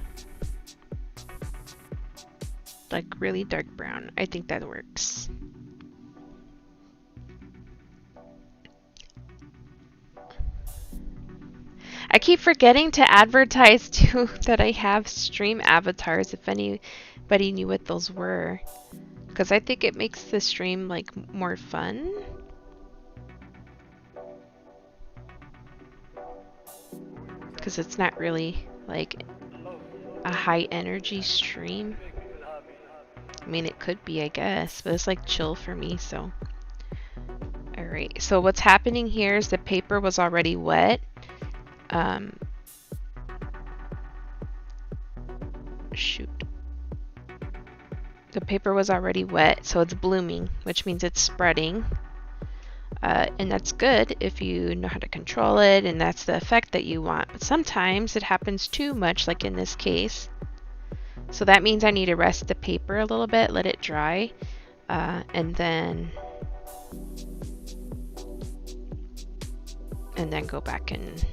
Like really dark brown. I think that works. I keep forgetting to advertise too that I have stream avatars if anybody knew what those were. Because I think it makes the stream like more fun. Because it's not really like a high energy stream. I mean, it could be, I guess, but it's like chill for me, so. Alright, so what's happening here is the paper was already wet. Shoot. The paper was already wet, so it's blooming, which means it's spreading. And that's good if you know how to control it, and that's the effect that you want. But sometimes it happens too much, like in this case. So that means I need to rest the paper a little bit, let it dry, and then go back and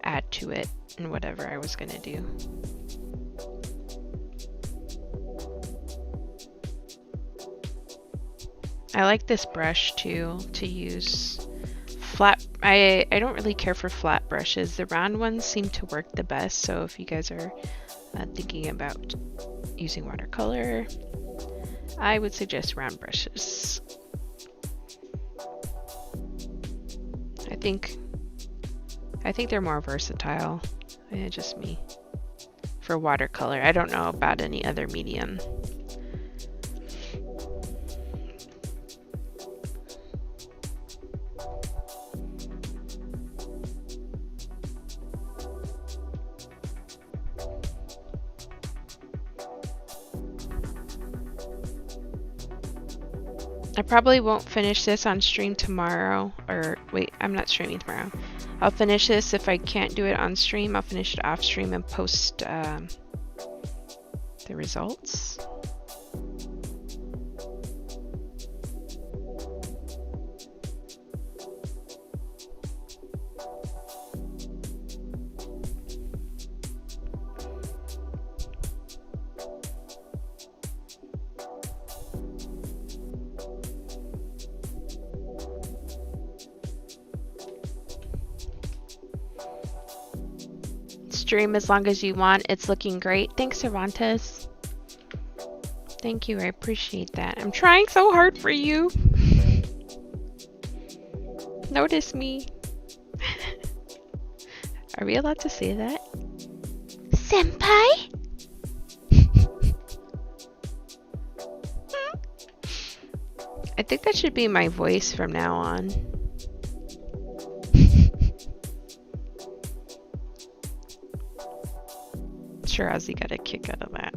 add to it and whatever I was gonna do. I like this brush too to use. Flat, I don't really care for flat brushes. The round ones seem to work the best, so if you guys are thinking about using watercolor, I would suggest round brushes. I think they're more versatile. Yeah, just me. For watercolor, I don't know about any other medium. I probably won't finish this on stream tomorrow, or wait, I'm not streaming tomorrow. I'll finish this. If I can't do it on stream, I'll finish it off stream and post the results. Stream as long as you want. It's looking great. Thanks, Cervantes. Thank you. I appreciate that. I'm trying so hard for you. Notice me. Are we allowed to say that? Senpai? I think that should be my voice from now on. Sure, Ozzy got a kick out of that.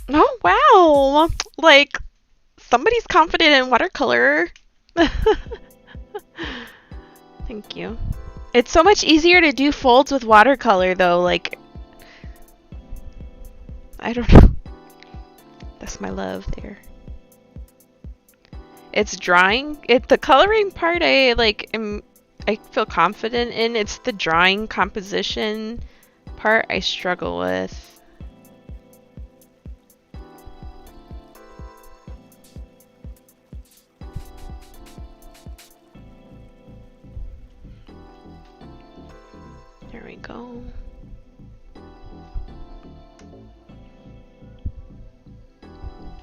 Oh, wow! Like, somebody's confident in watercolor. Thank you. It's so much easier to do folds with watercolor, though. Like, I don't know. That's my love there. It's drawing. The coloring part, I feel confident in. It's the drawing composition part I struggle with. There we go.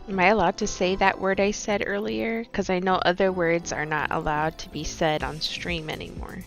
Am I allowed to say that word I said earlier? Because I know other words are not allowed to be said on stream anymore.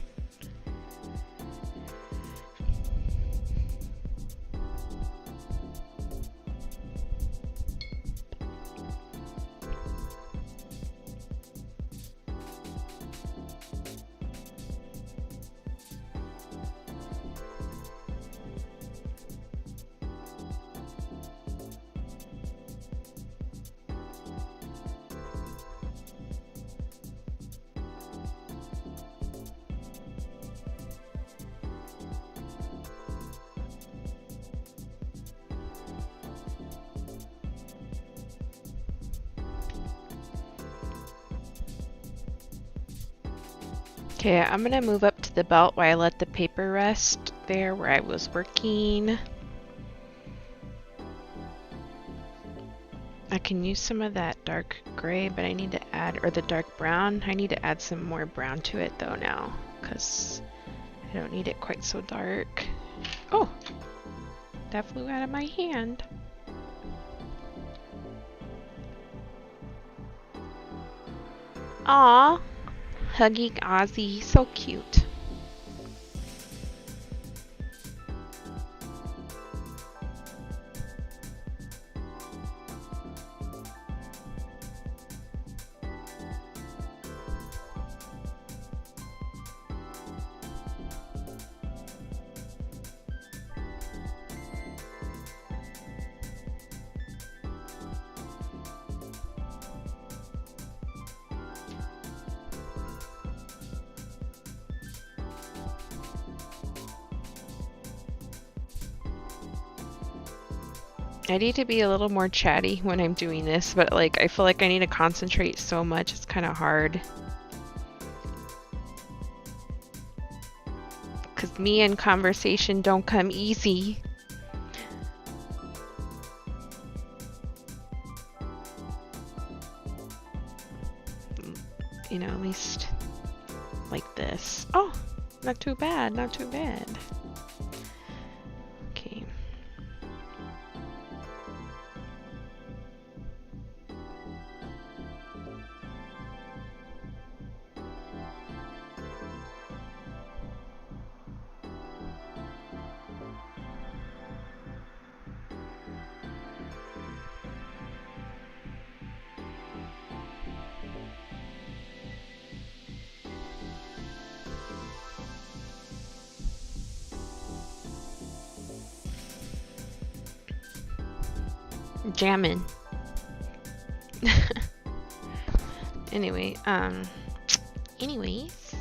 Okay, I'm gonna move up to the belt while I let the paper rest there where I was working. I can use some of that dark gray, but I need to add, or the dark brown. I need to add some more brown to it though now, because I don't need it quite so dark. Oh, that flew out of my hand. Aw, hugging Ozzy, so cute. I need to be a little more chatty when I'm doing this, but like I feel like I need to concentrate so much, it's kind of hard. Because me and conversation don't come easy. You know, at least like this. Oh, not too bad, not too bad. Okay. Jamming. Anyway, anyways,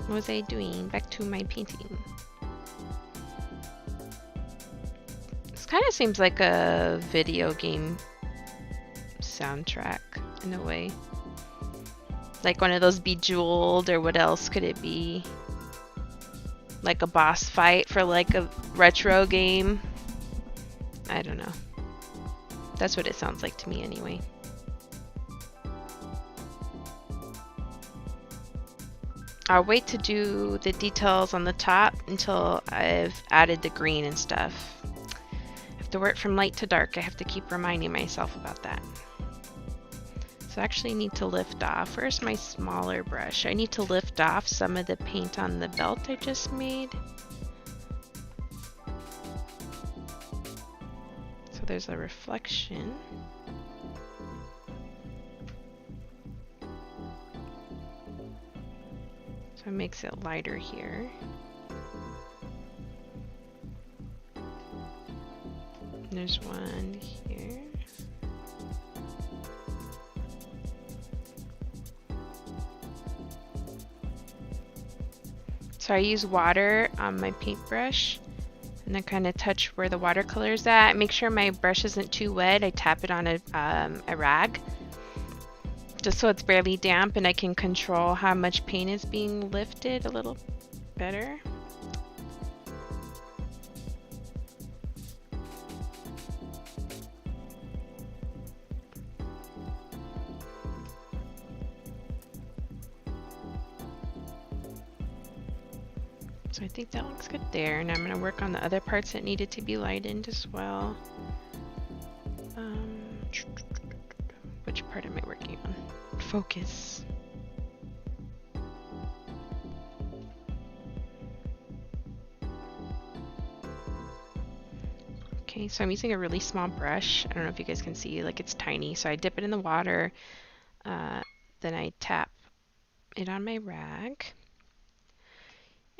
what was I doing? Back to my painting. This kind of seems like a video game soundtrack in a way. Like one of those Bejeweled, or what else could it be? Like a boss fight for like a retro game. I don't know. That's what it sounds like to me anyway. I'll wait to do the details on the top until I've added the green and stuff. I have to work from light to dark. I have to keep reminding myself about that. So I actually need to lift off. Where's my smaller brush? I need to lift off some of the paint on the belt I just made. So there's a reflection. So it makes it lighter here. There's one here. So I use water on my paintbrush and then kind of touch where the watercolor is at. Make sure my brush isn't too wet. I tap it on a rag just so it's barely damp and I can control how much paint is being lifted a little better. So I think that looks good there, and I'm going to work on the other parts that needed to be lightened as well. Which part am I working on? Focus. Okay, so I'm using a really small brush. I don't know if you guys can see, like it's tiny. So I dip it in the water, then I tap it on my rag.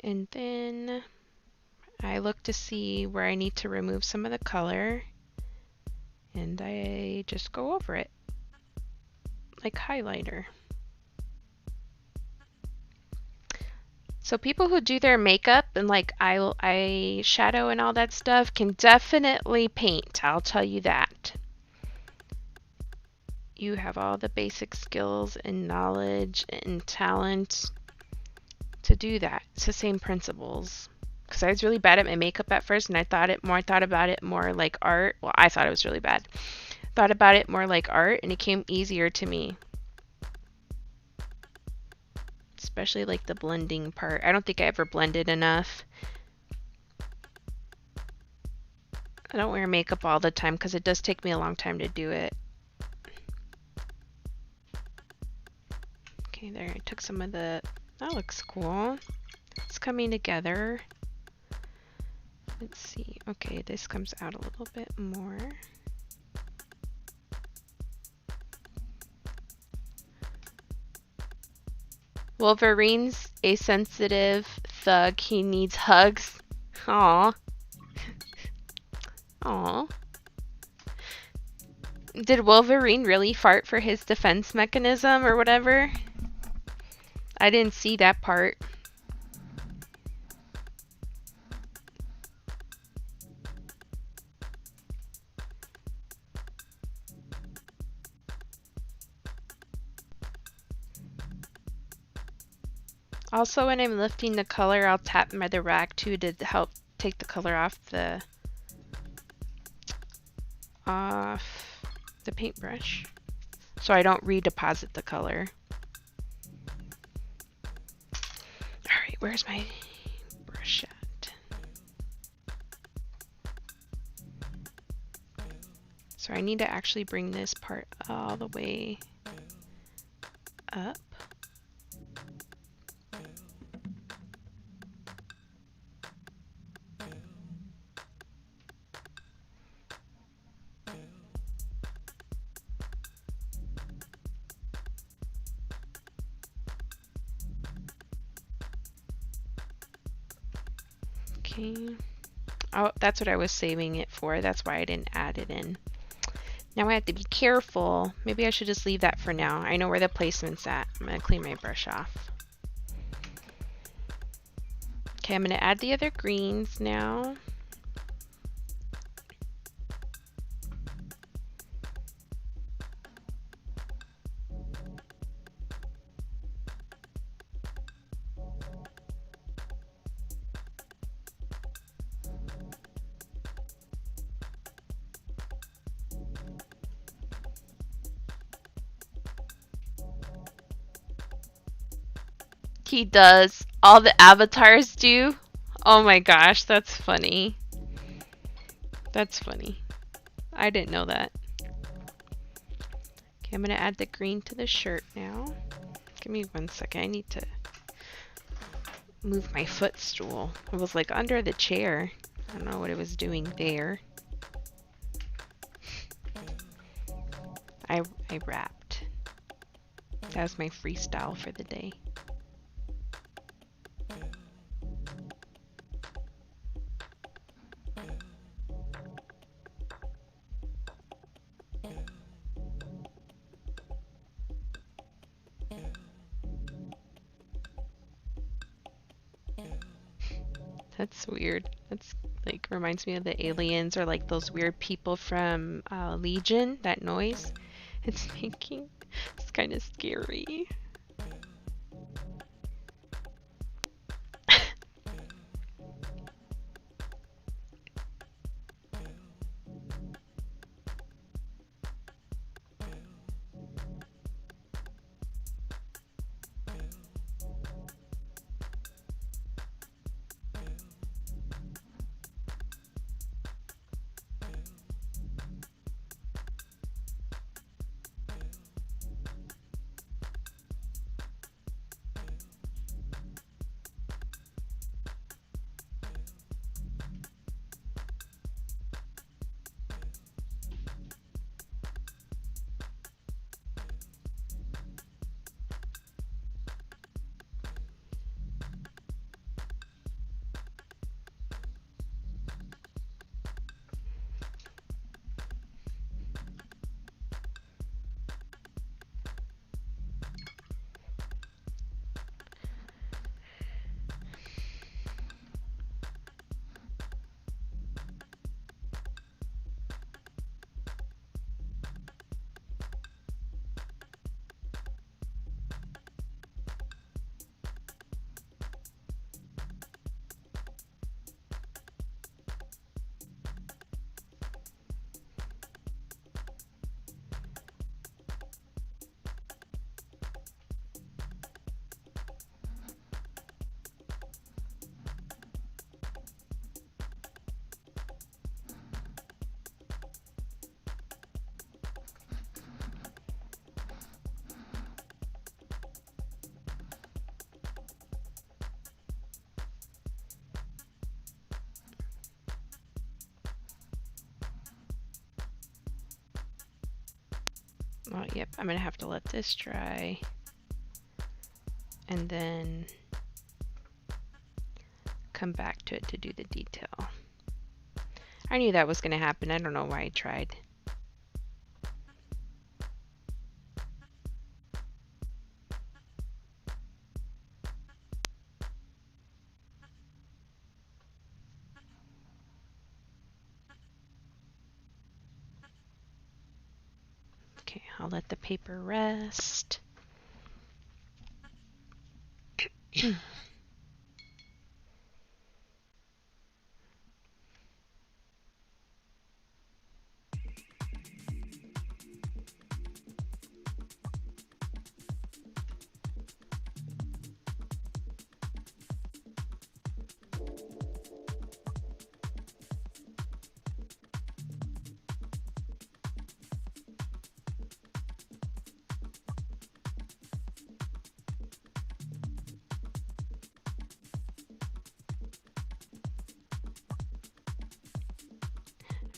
And then I look to see where I need to remove some of the color, and I just go over it like highlighter. So people who do their makeup and like eye shadow and all that stuff can definitely paint, I'll tell you that. You have all the basic skills and knowledge and talent do that. It's the same principles. Because I was really bad at my makeup at first, and I thought about it more like art. Well, I thought it was really bad. Thought about it more like art, and it came easier to me. Especially like the blending part. I don't think I ever blended enough. I don't wear makeup all the time because it does take me a long time to do it. Okay, there. I took some of the... That looks cool. It's coming together. Let's see. Okay, this comes out a little bit more. Wolverine's a sensitive thug. He needs hugs. Aw. Aw. Did Wolverine really fart for his defense mechanism or whatever? I didn't see that part. Also, when I'm lifting the color, I'll tap the rack too to help take the color off the paintbrush, so I don't redeposit the color. Alright, where's my brush at? So I need to actually bring this part all the way up. Okay. Oh, that's what I was saving it for. That's why I didn't add it in. Now I have to be careful. Maybe I should just leave that for now. I know where the placement's at. I'm going to clean my brush off. Okay, I'm going to add the other greens now. He does. All the avatars do. Oh my gosh, that's funny. That's funny. I didn't know that. Okay, I'm going to add the green to the shirt now. Give me 1 second. I need to move my footstool. It was like under the chair. I don't know what it was doing there. I rapped. That was my freestyle for the day. That's weird. That's like reminds me of the aliens or like those weird people from Legion, that noise it's making. It's kind of scary. Well, yep, I'm gonna have to let this dry. And then come back to it to do the detail. I knew that was gonna happen. I don't know why I tried. Okay, I'll let the paper rest.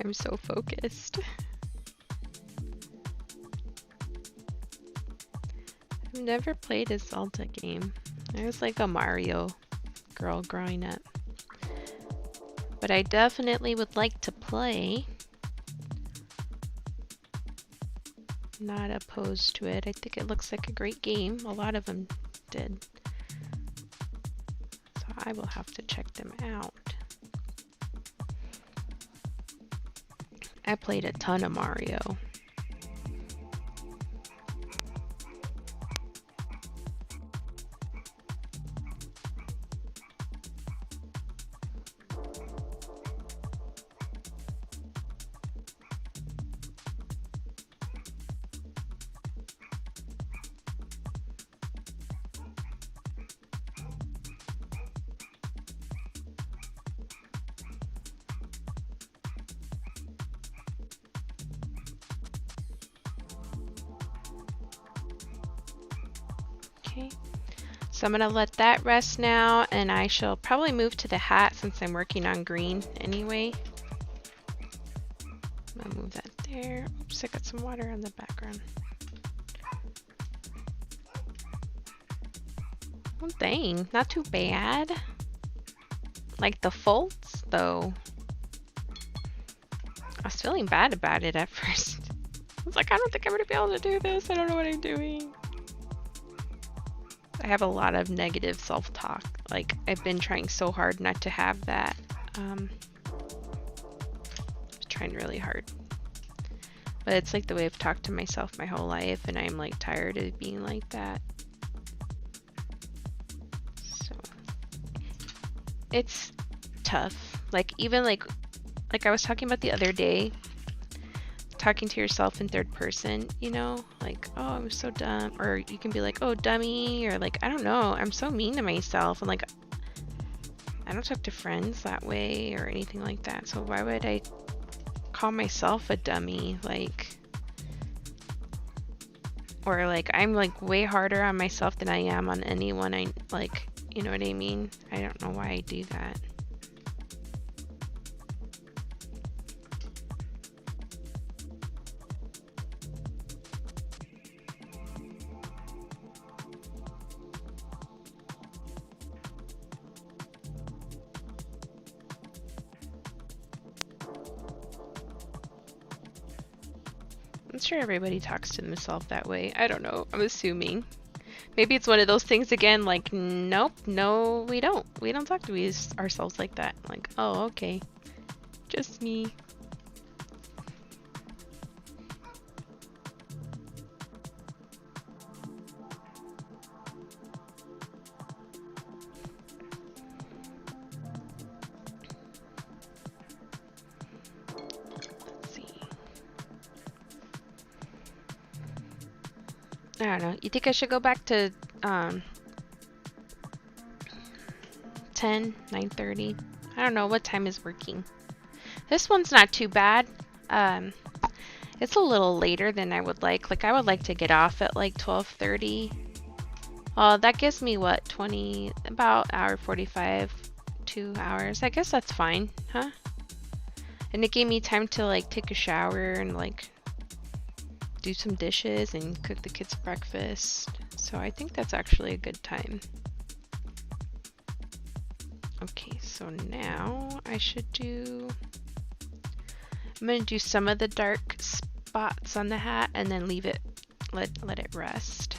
I'm so focused. I've never played a Zelda game. I was like a Mario girl growing up. But I definitely would like to play. Not opposed to it. I think it looks like a great game. A lot of them did. So I will have to check them out. I played a ton of Mario. Okay, so I'm gonna let that rest now, and I shall probably move to the hat since I'm working on green anyway. I'm gonna move that there. Oops, I got some water on the background. Oh, dang, not too bad. Like the folds, though. I was feeling bad about it at first. I was like, I don't think I'm gonna be able to do this. I don't know what I'm doing. I have a lot of negative self-talk. Like, I've been trying so hard not to have that. Trying really hard. But it's like the way I've talked to myself my whole life, and I'm like tired of being like that. So it's tough. Like, even like I was talking about the other day, talking to yourself in third person, you know, like, oh, I'm so dumb, or you can be like, oh, dummy, or like, I don't know, I'm so mean to myself, and like, I don't talk to friends that way or anything like that, so why would I call myself a dummy? Like, or like, I'm like way harder on myself than I am on anyone. I like, you know what I mean? I don't know why I do that. I'm sure everybody talks to themselves that way. I don't know. I'm assuming. Maybe it's one of those things again, like, nope, no, we don't. We don't talk to ourselves like that. Like, oh, okay. Just me. I don't know. You think I should go back to 9:30? I don't know what time is working. This one's not too bad. It's a little later than I would like. Like, I would like to get off at like 12:30. Well, that gives me what, about hour 45, 2 hours. I guess that's fine, huh? And it gave me time to like take a shower and like do some dishes and cook the kids breakfast. So I think that's actually a good time. Okay, so now I should do, I'm going to do some of the dark spots on the hat and then leave it, let it rest.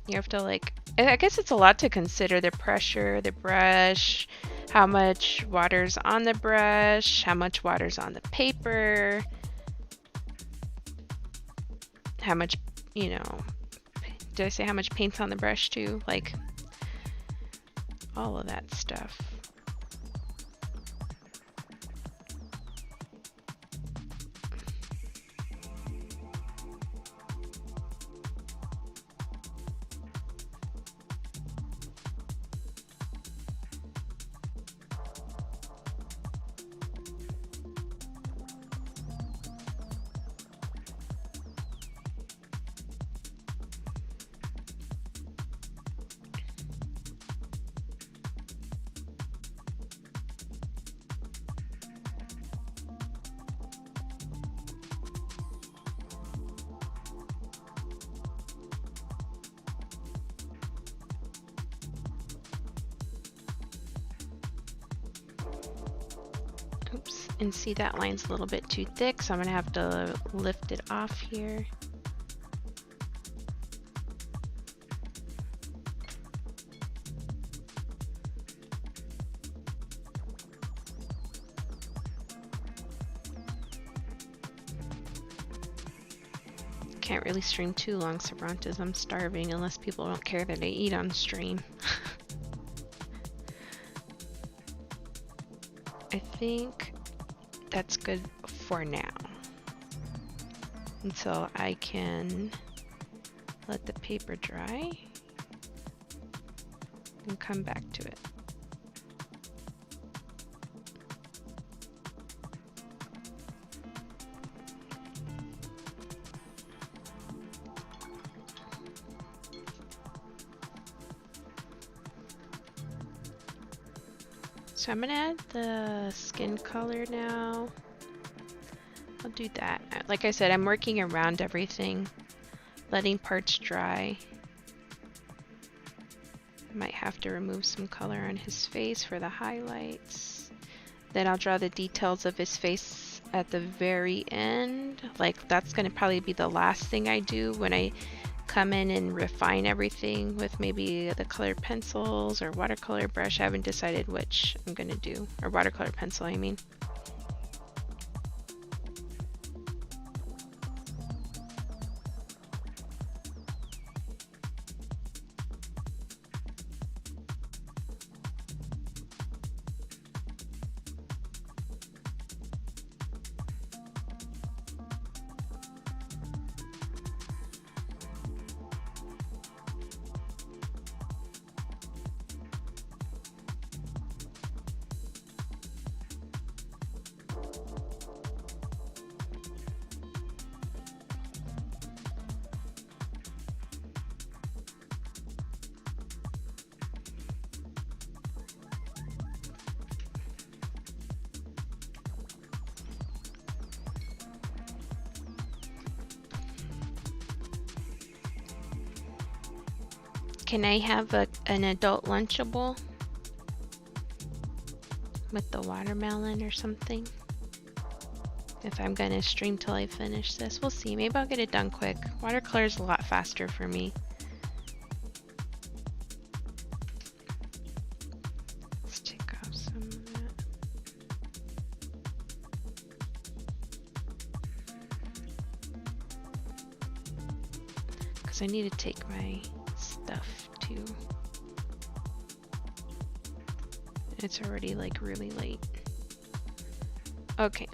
You have to like, I guess it's a lot to consider: the pressure, the brush, how much water's on the brush, how much water's on the paper, how much, you know, did I say how much paint's on the brush too? Like, all of that stuff. Oops, and see that line's a little bit too thick, so I'm gonna have to lift it off here. Can't really stream too long, Sabrantes. I'm starving, unless people don't care that I eat on stream. I think that's good for now, until I can let the paper dry and come back to it. So I'm gonna add the skin color now. I'll do that. Like I said, I'm working around everything, letting parts dry. I might have to remove some color on his face for the highlights. Then I'll draw the details of his face at the very end. Like, that's gonna probably be the last thing I do when I come in and refine everything with maybe the colored pencils or watercolor brush. I haven't decided which I'm gonna do, or watercolor pencil, I mean. Can I have an adult Lunchable with the watermelon or something? If I'm gonna stream till I finish this, we'll see. Maybe I'll get it done quick. Watercolor is a lot faster for me. Let's take off some of that. Because I need to take my stuff too. It's already like really late. Okay.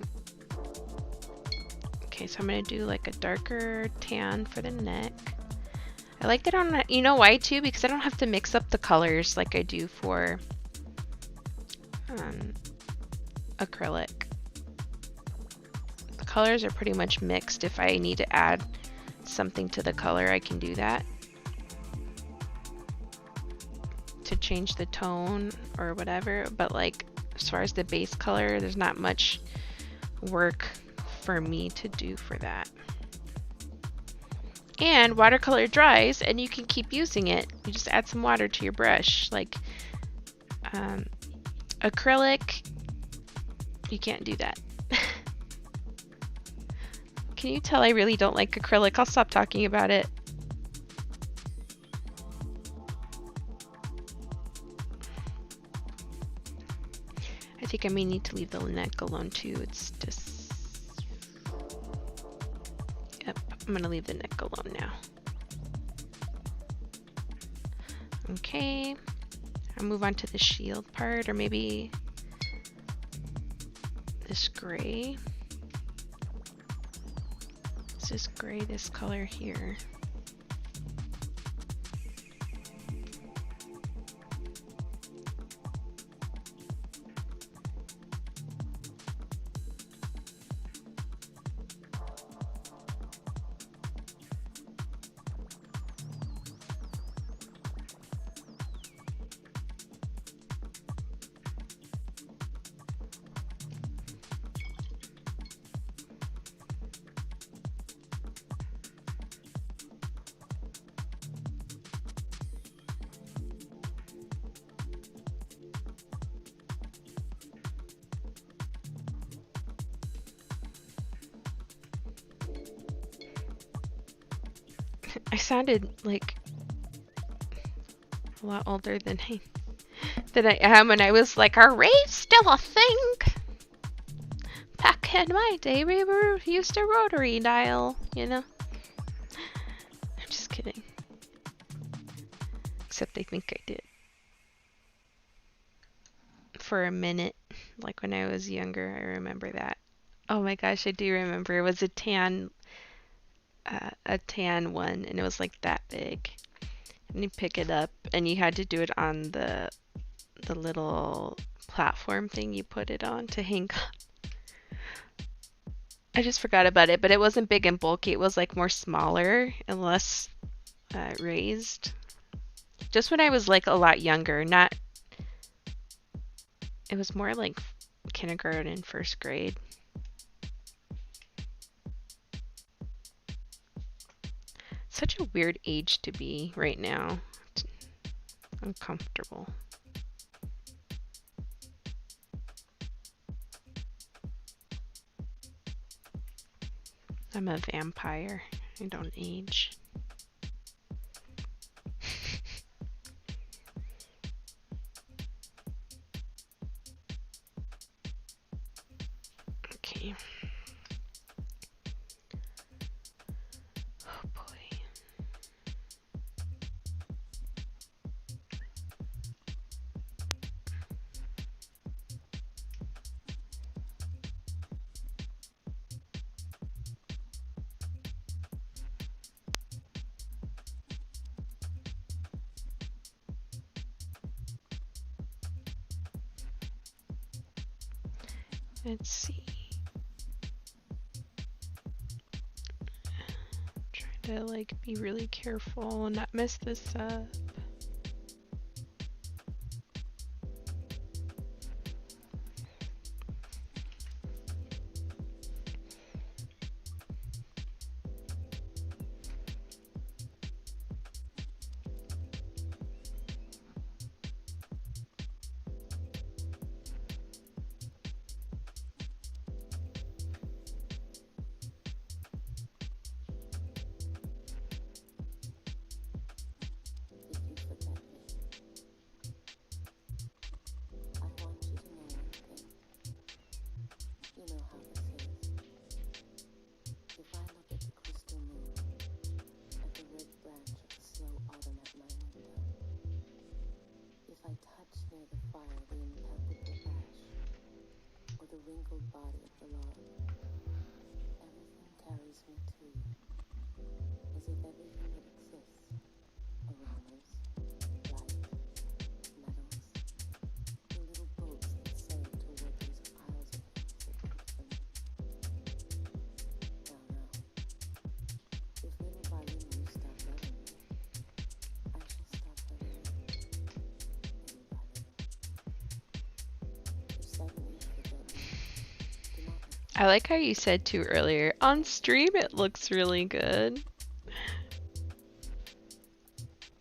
Okay, so I'm gonna do like a darker tan for the neck. I like that on, you know why too? Because I don't have to mix up the colors like I do for acrylic. The colors are pretty much mixed. If I need to add something to the color, I can do that to change the tone or whatever. But like as far as the base color, there's not much work for me to do for that. And watercolor dries and you can keep using it. You just add some water to your brush. Like acrylic, you can't do that. Can you tell I really don't like acrylic? I'll stop talking about it. I think I may need to leave the neck alone too. It's just... Yep, I'm gonna leave the neck alone now. Okay, I'll move on to the shield part, or maybe this gray. Is this gray, this color here? I sounded like a lot older than I am, and I was like, are raves still a thing? Back in my day, we were used to rotary dial, you know? I'm just kidding. Except I think I did. For a minute, like when I was younger, I remember that. Oh my gosh, I do remember. It was a tan one, and it was like that big. And you pick it up, and you had to do it on the little platform thing you put it on to hang up. I just forgot about it, but it wasn't big and bulky. It was like more smaller and less raised. Just when I was like a lot younger, not... It was more like kindergarten, first grade. Such a weird age to be right now. It's uncomfortable. I'm a vampire. I don't age. Okay. Oh boy. Let's see. Trying to like be really careful and not mess this up. I like how you said too earlier, on stream it looks really good.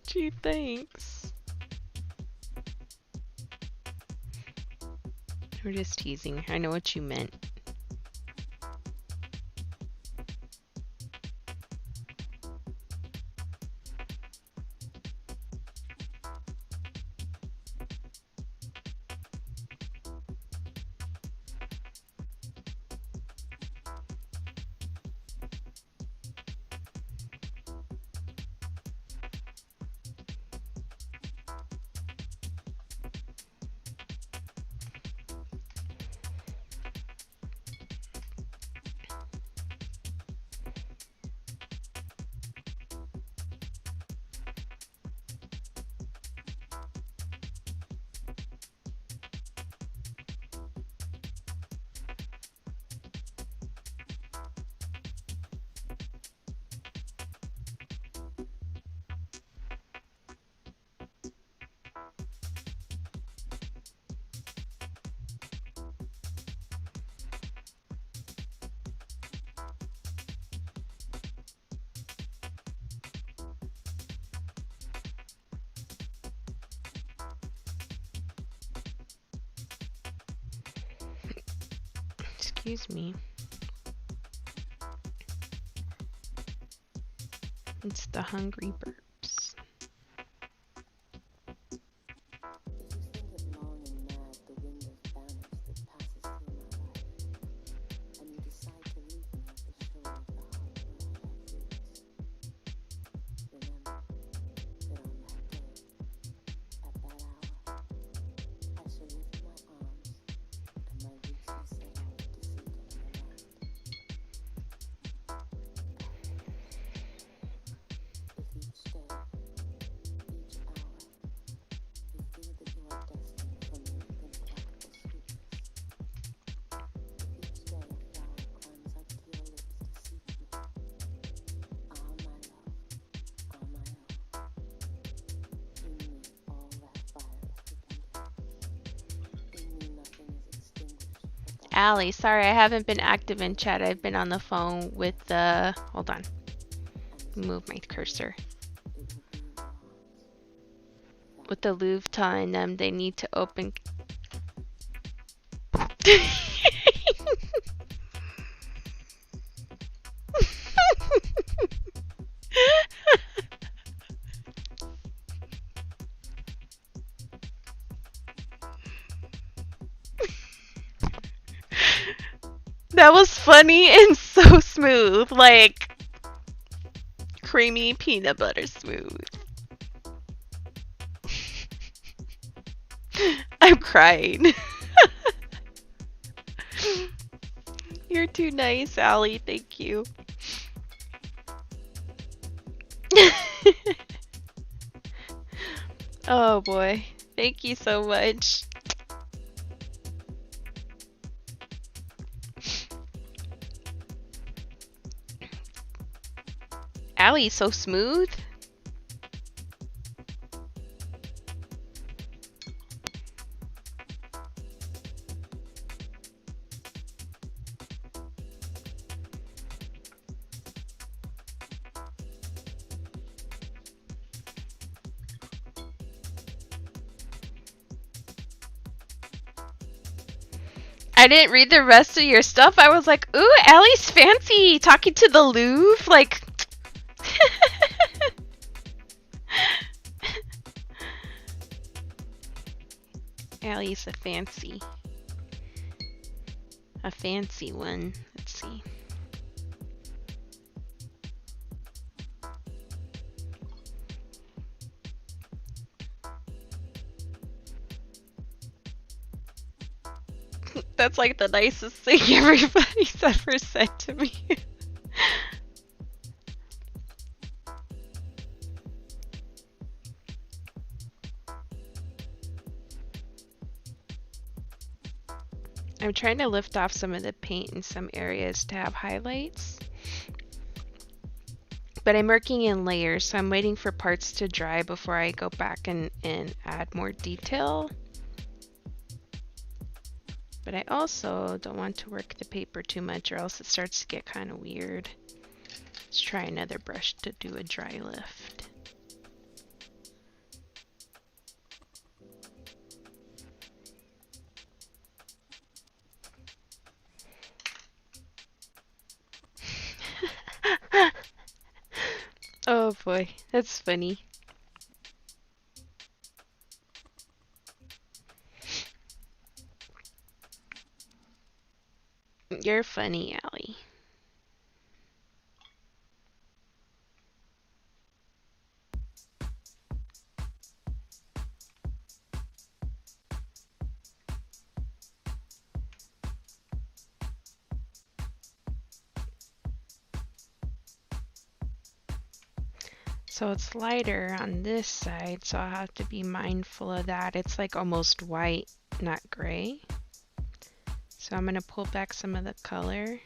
Gee, thanks. We're just teasing. I know what you meant. Excuse me. It's the hungry burps. Allie, sorry I haven't been active in chat. I've been on the phone with the... Hold on. Move my cursor. With the Louvre telling them they need to open... That was funny and so smooth, like creamy peanut butter smooth. I'm crying. You're too nice, Allie. Thank you. Oh boy. Thank you so much. Allie's so smooth. I didn't read the rest of your stuff. I was like, ooh, Allie's fancy talking to the Louvre. Like, Allie's a fancy one. Let's see. That's like the nicest thing everybody's ever said to me. I'm trying to lift off some of the paint in some areas to have highlights. But I'm working in layers, so I'm waiting for parts to dry before I go back and add more detail. But I also don't want to work the paper too much or else it starts to get kind of weird. Let's try another brush to do a dry lift. Oh boy, that's funny. You're funny, Allie. So it's lighter on this side, so I'll have to be mindful of that. It's like almost white, not gray. So I'm going to pull back some of the color.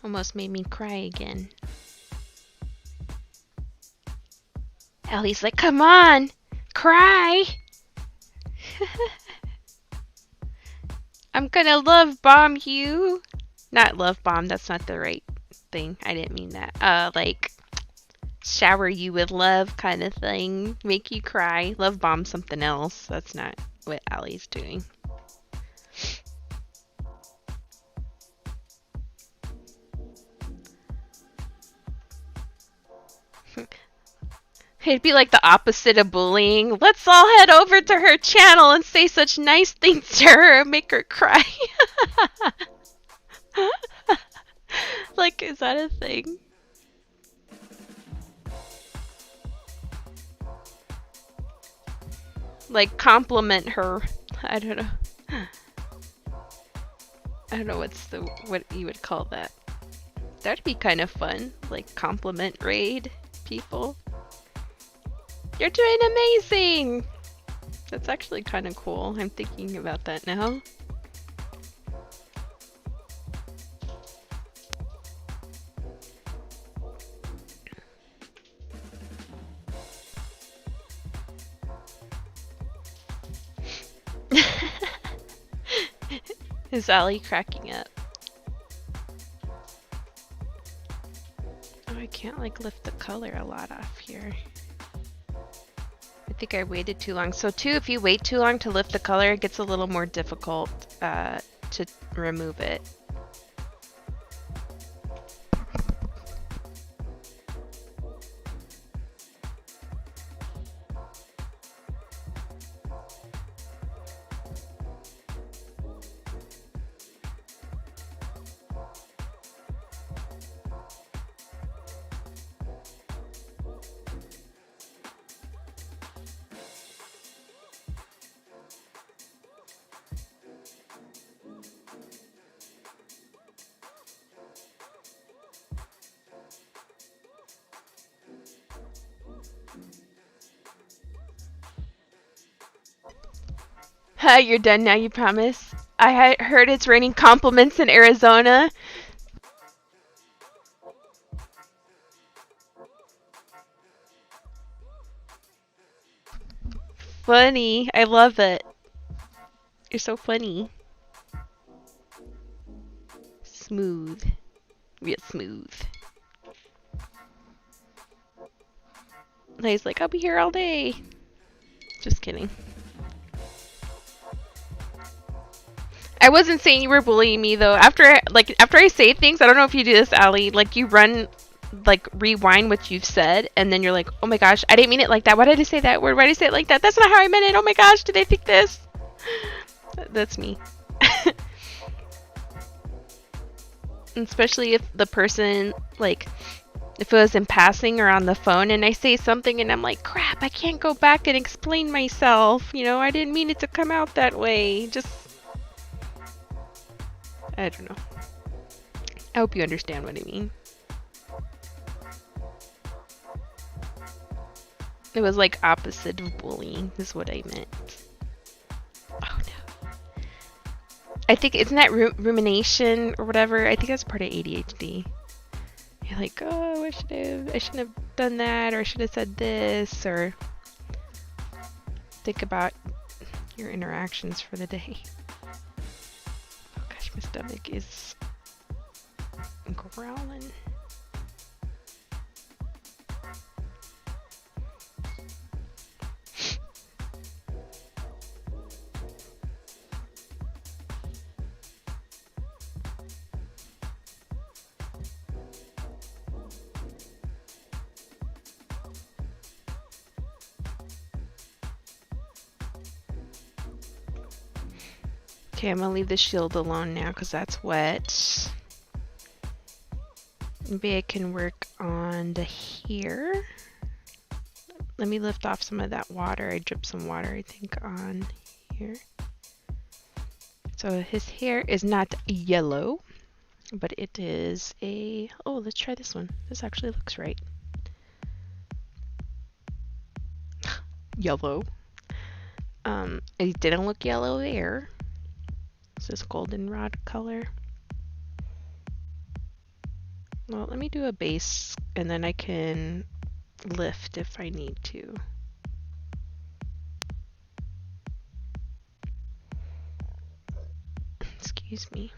Almost made me cry again. Ellie's like, come on, cry. I'm gonna love bomb you. Not love bomb, that's not the right thing. I didn't mean that. Like shower you with love kind of thing. Make you cry. Love bomb something else. That's not what Allie's doing. It'd be like the opposite of bullying. Let's all head over to her channel and say such nice things to her and make her cry. Like, is that a thing? Like, compliment her. I don't know. I don't know what you would call that. That'd be kind of fun. Like, compliment raid people. You're doing amazing! That's actually kind of cool. I'm thinking about that now. Is Allie cracking up? Oh, I can't like lift the color a lot off here. I think I waited too long. So too, if you wait too long to lift the color, it gets a little more difficult to remove it. You're done now, you promise? I heard it's raining compliments in Arizona. Funny. I love it. You're so funny. Smooth. Real smooth. He's like, I'll be here all day. Just kidding. I wasn't saying you were bullying me though. After I say things, I don't know if you do this, Allie. Like you rewind what you've said, and then you're like, oh my gosh, I didn't mean it like that. Why did I say that word? Why did I say it like that? That's not how I meant it. Oh my gosh, did they think this? That's me. Especially if the person, like, if it was in passing or on the phone and I say something and I'm like, crap, I can't go back and explain myself. You know, I didn't mean it to come out that way. Just, I don't know. I hope you understand what I mean. It was like opposite of bullying is what I meant. Oh no. I think, isn't that rumination or whatever? I think that's part of ADHD. You're like, oh, I shouldn't have done that, or I should have said this, or think about your interactions for the day. Oh gosh, my stomach is growling. Okay, I'm gonna leave the shield alone now because that's wet. Maybe I can work on the hair. Let me lift off some of that water. I dripped some water, I think, on here. So his hair is not yellow, but it is a... Oh, let's try this one. This actually looks right. Yellow. It didn't look yellow there. This is goldenrod color. Well, let me do a base and then I can lift if I need to. Excuse me.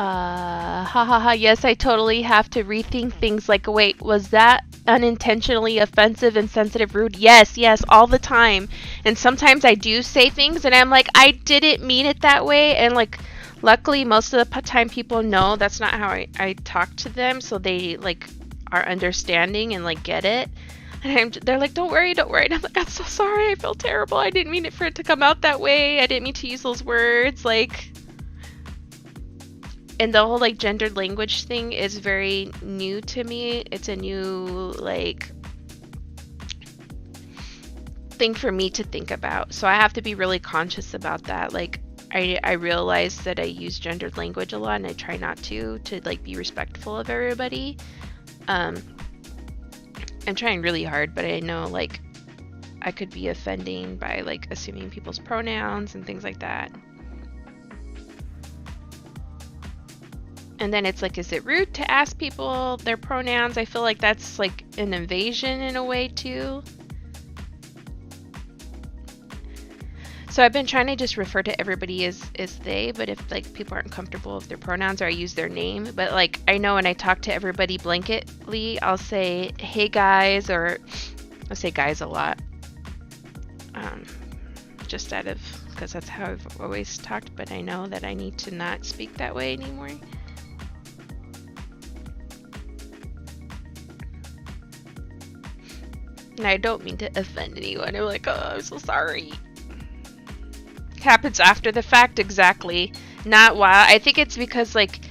Ha ha ha, yes, I totally have to rethink things like, wait, was that unintentionally offensive, insensitive, rude? Yes, yes, all the time. And sometimes I do say things and I'm like, I didn't mean it that way. And like, luckily, most of the time people know that's not how I talk to them. So they like are understanding and like get it. And they're like, don't worry, don't worry. And I'm like, I'm so sorry. I feel terrible. I didn't mean it for it to come out that way. I didn't mean to use those words. Like... And the whole like gendered language thing is very new to me. It's a new like thing for me to think about. So I have to be really conscious about that. Like I realize that I use gendered language a lot and I try not to like be respectful of everybody. I'm trying really hard, but I know like I could be offending by like assuming people's pronouns and things like that. And then it's like, is it rude to ask people their pronouns? I feel like that's like an invasion in a way too. So I've been trying to just refer to everybody as they, but if like people aren't comfortable with their pronouns, or I use their name. But like I know when I talk to everybody blanketly, I'll say, hey guys, or I'll say guys a lot. Just out of, because that's how I've always talked, but I know that I need to not speak that way anymore. And I don't mean to offend anyone. I'm like, oh, I'm so sorry. It happens after the fact, exactly. Not while. I think it's because, like,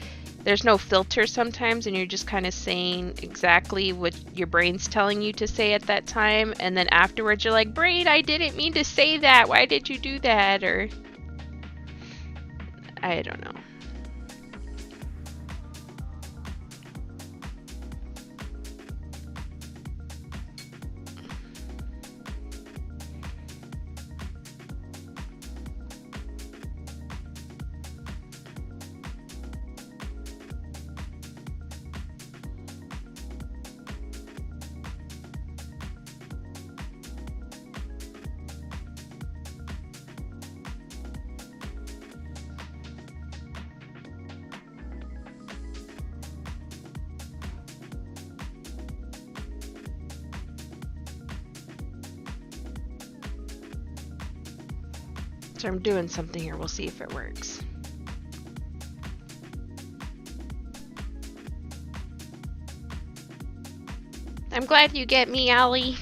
there's no filter sometimes, and you're just kind of saying exactly what your brain's telling you to say at that time. And then afterwards, you're like, brain, I didn't mean to say that. Why did you do that? Or, I don't know. So I'm doing something here. We'll see if it works. I'm glad you get me, Allie.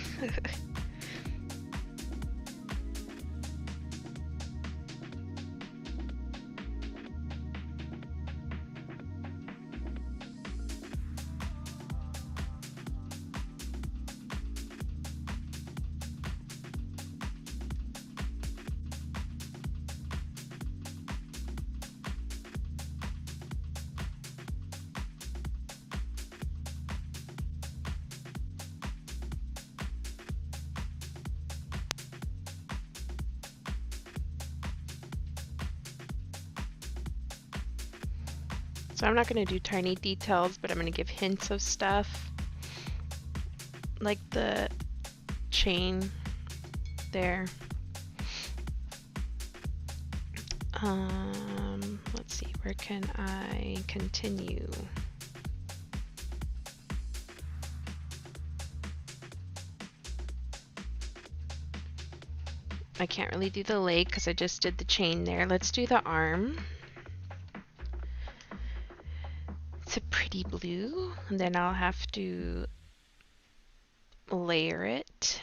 So I'm not going to do tiny details, but I'm going to give hints of stuff. Like the chain there. Let's see, where can I continue? I can't really do the leg because I just did the chain there. Let's do the arm. It's a pretty blue, and then I'll have to layer it.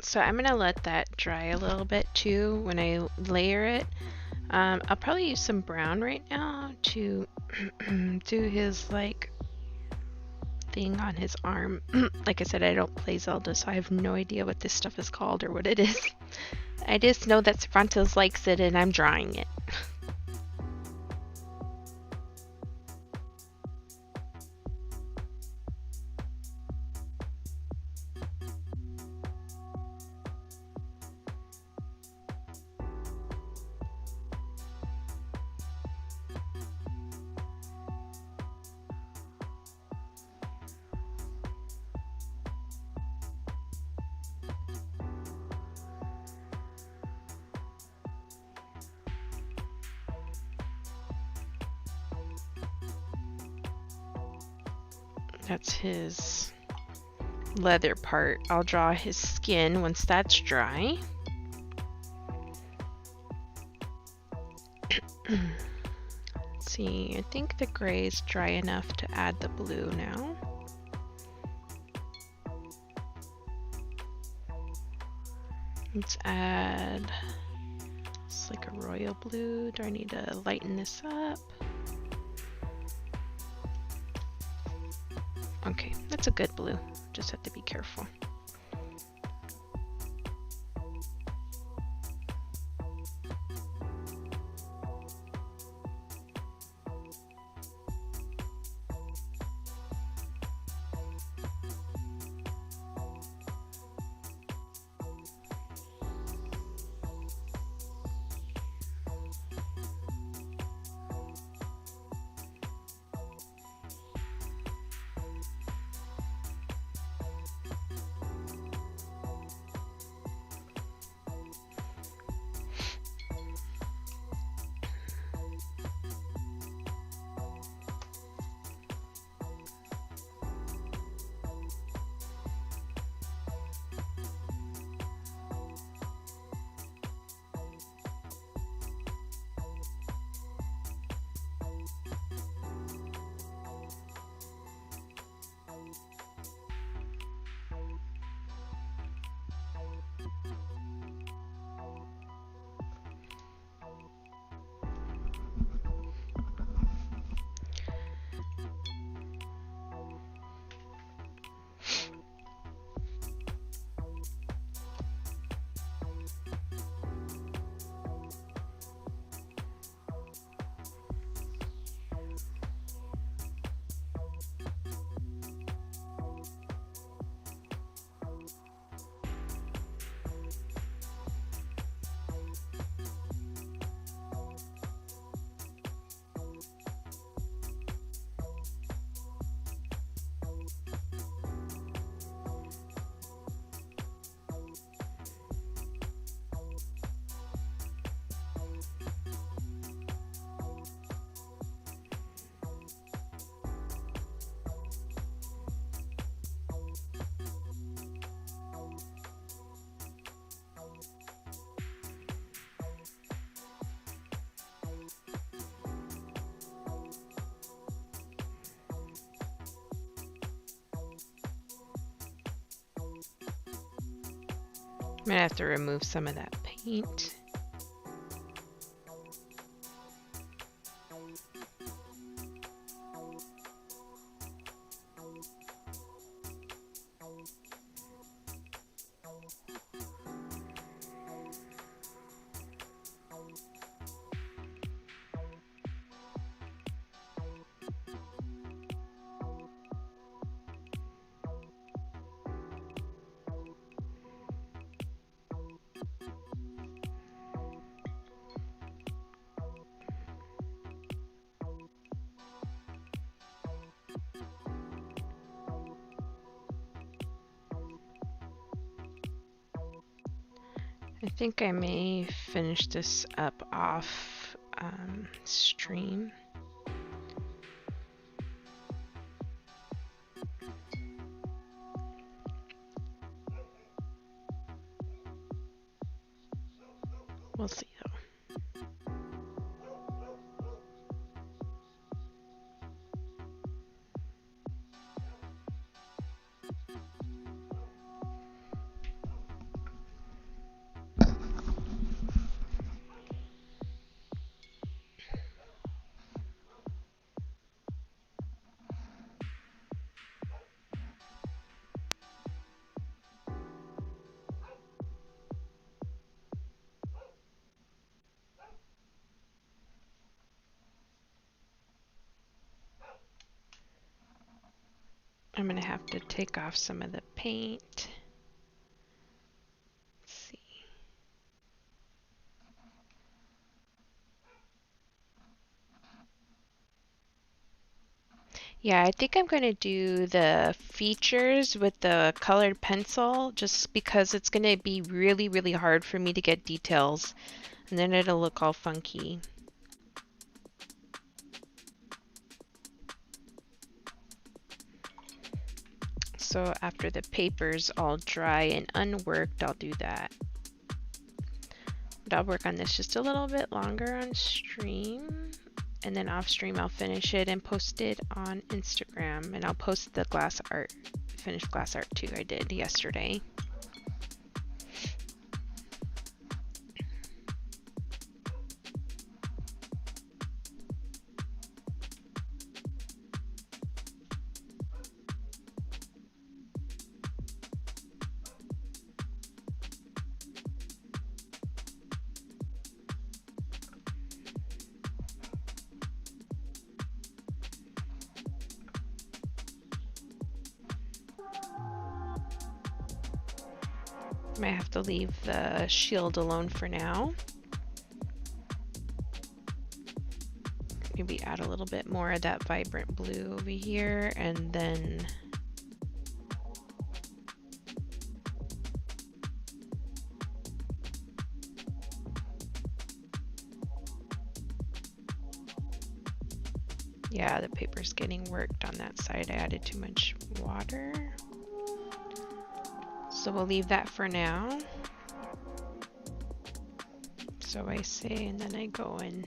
So I'm gonna let that dry a little bit too when I layer it. I'll probably use some brown right now to do his like thing on his arm. Like I said, I don't play Zelda, so I have no idea what this stuff is called or what it is. I just know that Cervantes likes it and I'm drawing it. That's his leather part. I'll draw his skin once that's dry. Let's see, I think the gray is dry enough to add the blue now. Let's add, it's like a royal blue. Do I need to lighten this up? Okay, that's a good blue. Just have to be careful. I'm gonna have to remove some of that paint. I think I may finish this up off stream. We'll see though. I'm gonna have to take off some of the paint. Let's see. Yeah, I think I'm gonna do the features with the colored pencil just because it's gonna be really, really hard for me to get details, and then it'll look all funky. So after the paper's all dry and unworked, I'll do that. But I'll work on this just a little bit longer on stream, and then off stream I'll finish it and post it on Instagram, and I'll post the glass art, finished glass art too I did yesterday. Might have to leave the shield alone for now. Maybe add a little bit more of that vibrant blue over here, and then yeah, the paper's getting worked on that side. I added too much water. So we'll leave that for now. So I say, and then I go in.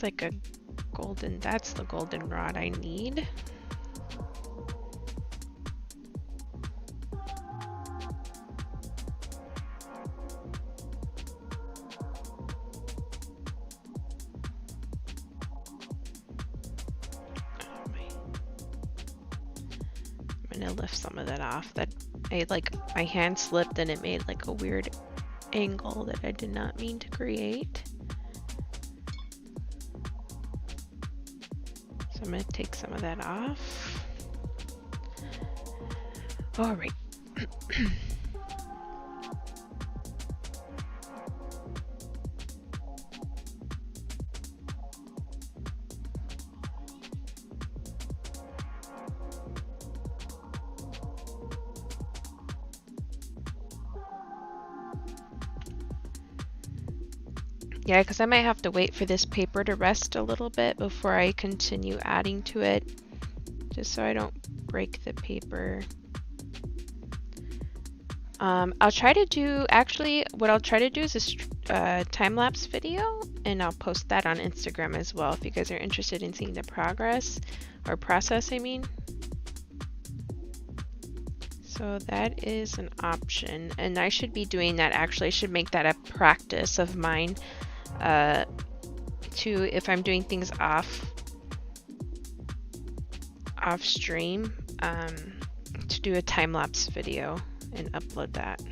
Like a golden, that's the golden rod I need. I'm gonna lift some of that off. That my hand slipped and it made like a weird angle that I did not mean to create. I'm going to take some of that off. All right. Yeah, because I might have to wait for this paper to rest a little bit before I continue adding to it, just so I don't break the paper. I'll try to do, actually, what I'll try to do is a time-lapse video, and I'll post that on Instagram as well if you guys are interested in seeing the progress, or process, I mean. So that is an option, and I should be doing that. Actually, I should make that a practice of mine, to, if I'm doing things off stream, to do a time-lapse video and upload that.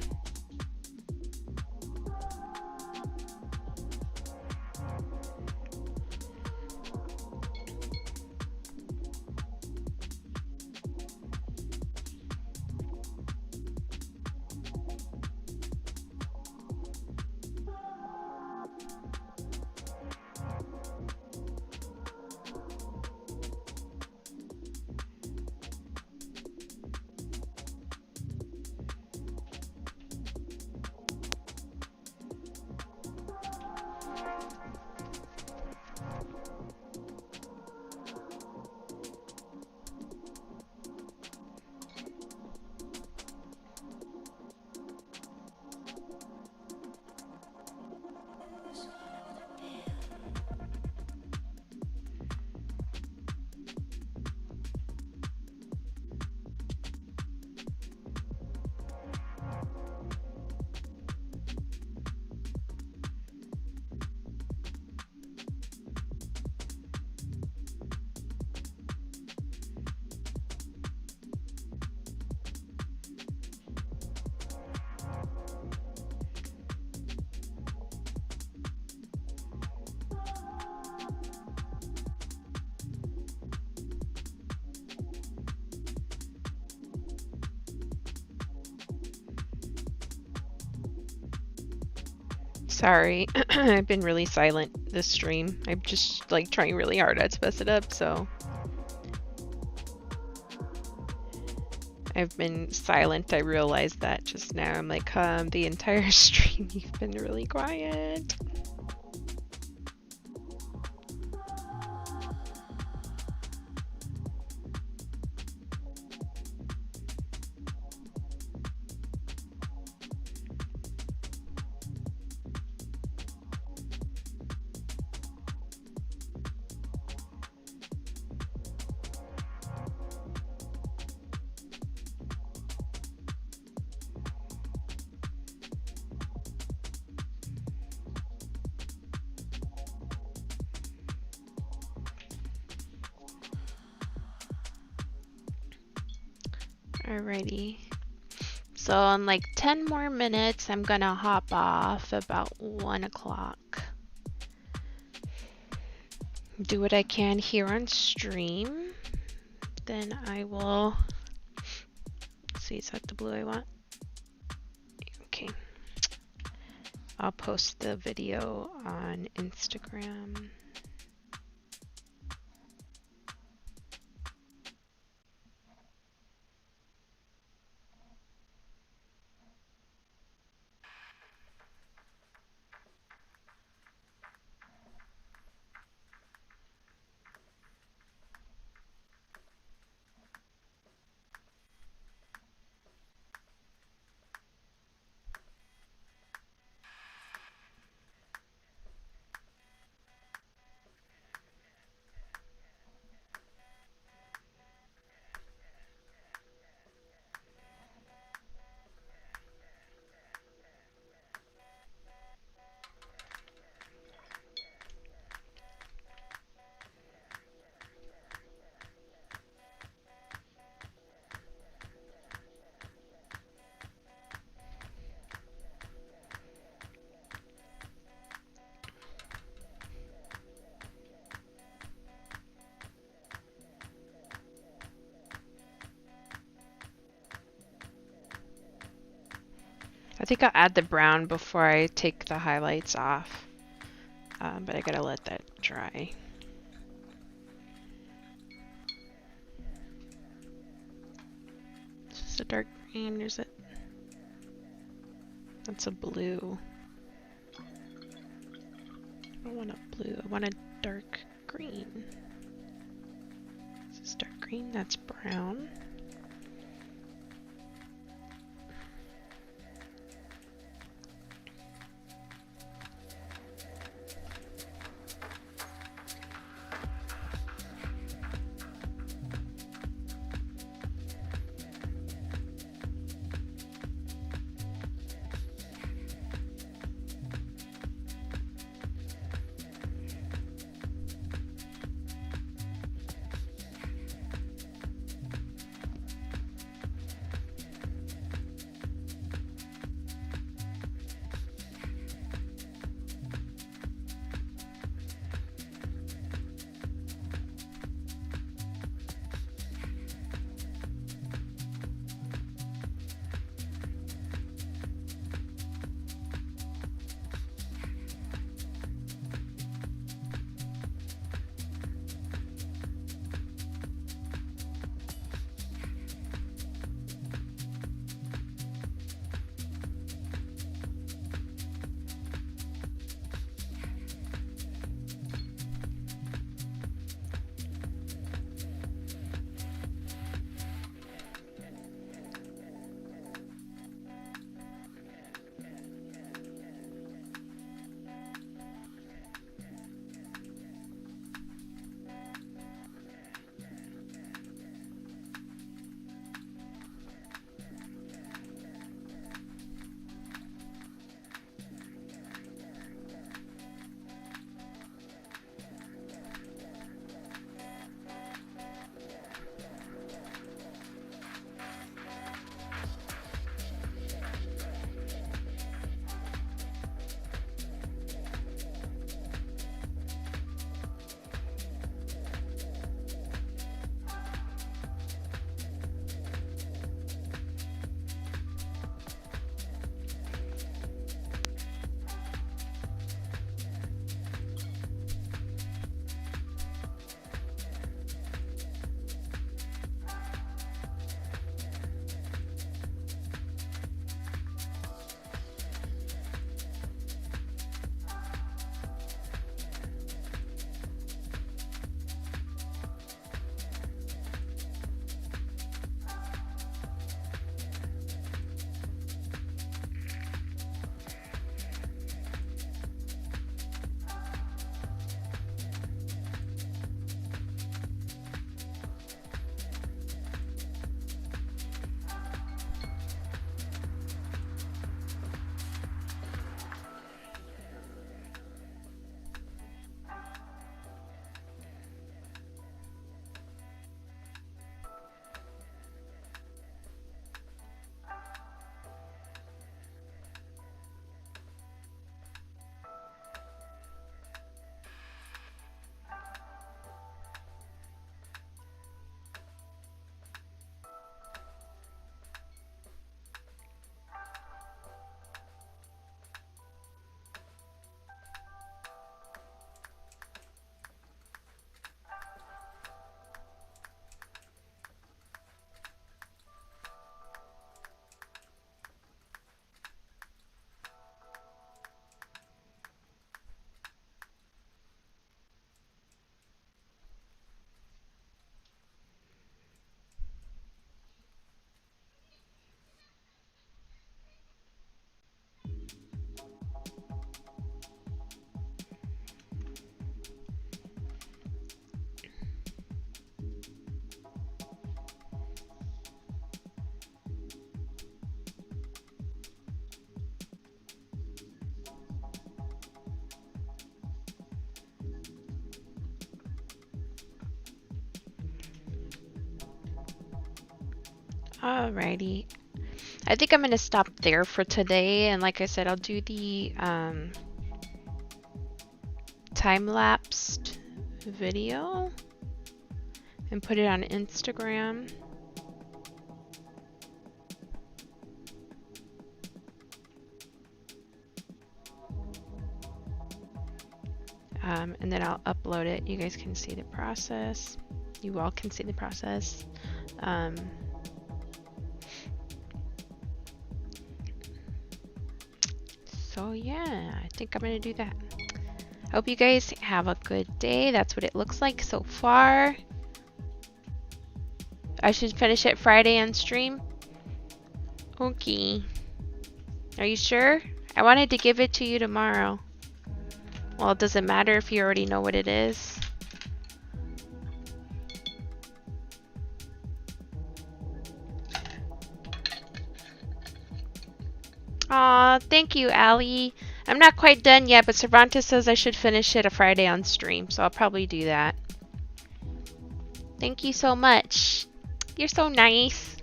Sorry, I've been really silent this stream. I'm just like trying really hard not to mess it up, so I've been silent. I realized that just now. I'm like, the entire stream you've been really quiet. Alrighty. So in like 10 more minutes, I'm gonna hop off about 1 o'clock. Do what I can here on stream. Then I will, see, is that the blue I want? Okay. I'll post the video on Instagram. I think I'll add the brown before I take the highlights off, but I gotta let that dry. Is this a dark green? Is it? That's a blue. I don't want a blue, I want a dark green. This is dark green, that's brown. Alrighty. I think I'm going to stop there for today. And like I said, I'll do the time-lapsed video and put it on Instagram. And then I'll upload it. You guys can see the process. You all can see the process. So yeah, I think I'm gonna do that. Hope you guys have a good day. That's what it looks like so far. I should finish it Friday on stream. Okay. Are you sure? I wanted to give it to you tomorrow. Well, it doesn't matter if you already know what it is. Aw, thank you, Allie. I'm not quite done yet, but Cervantes says I should finish it a Friday on stream, so I'll probably do that. Thank you so much. You're so nice.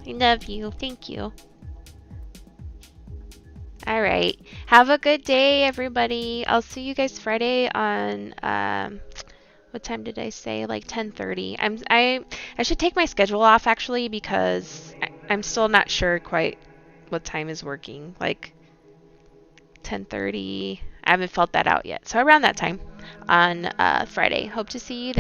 I love you. Thank you. Alright. Have a good day, everybody. I'll see you guys Friday on, what time did I say? Like 10:30. I should take my schedule off, actually, because I'm still not sure quite what time is working. Like 10:30. I haven't felt that out yet. So around that time on Friday. Hope to see you then.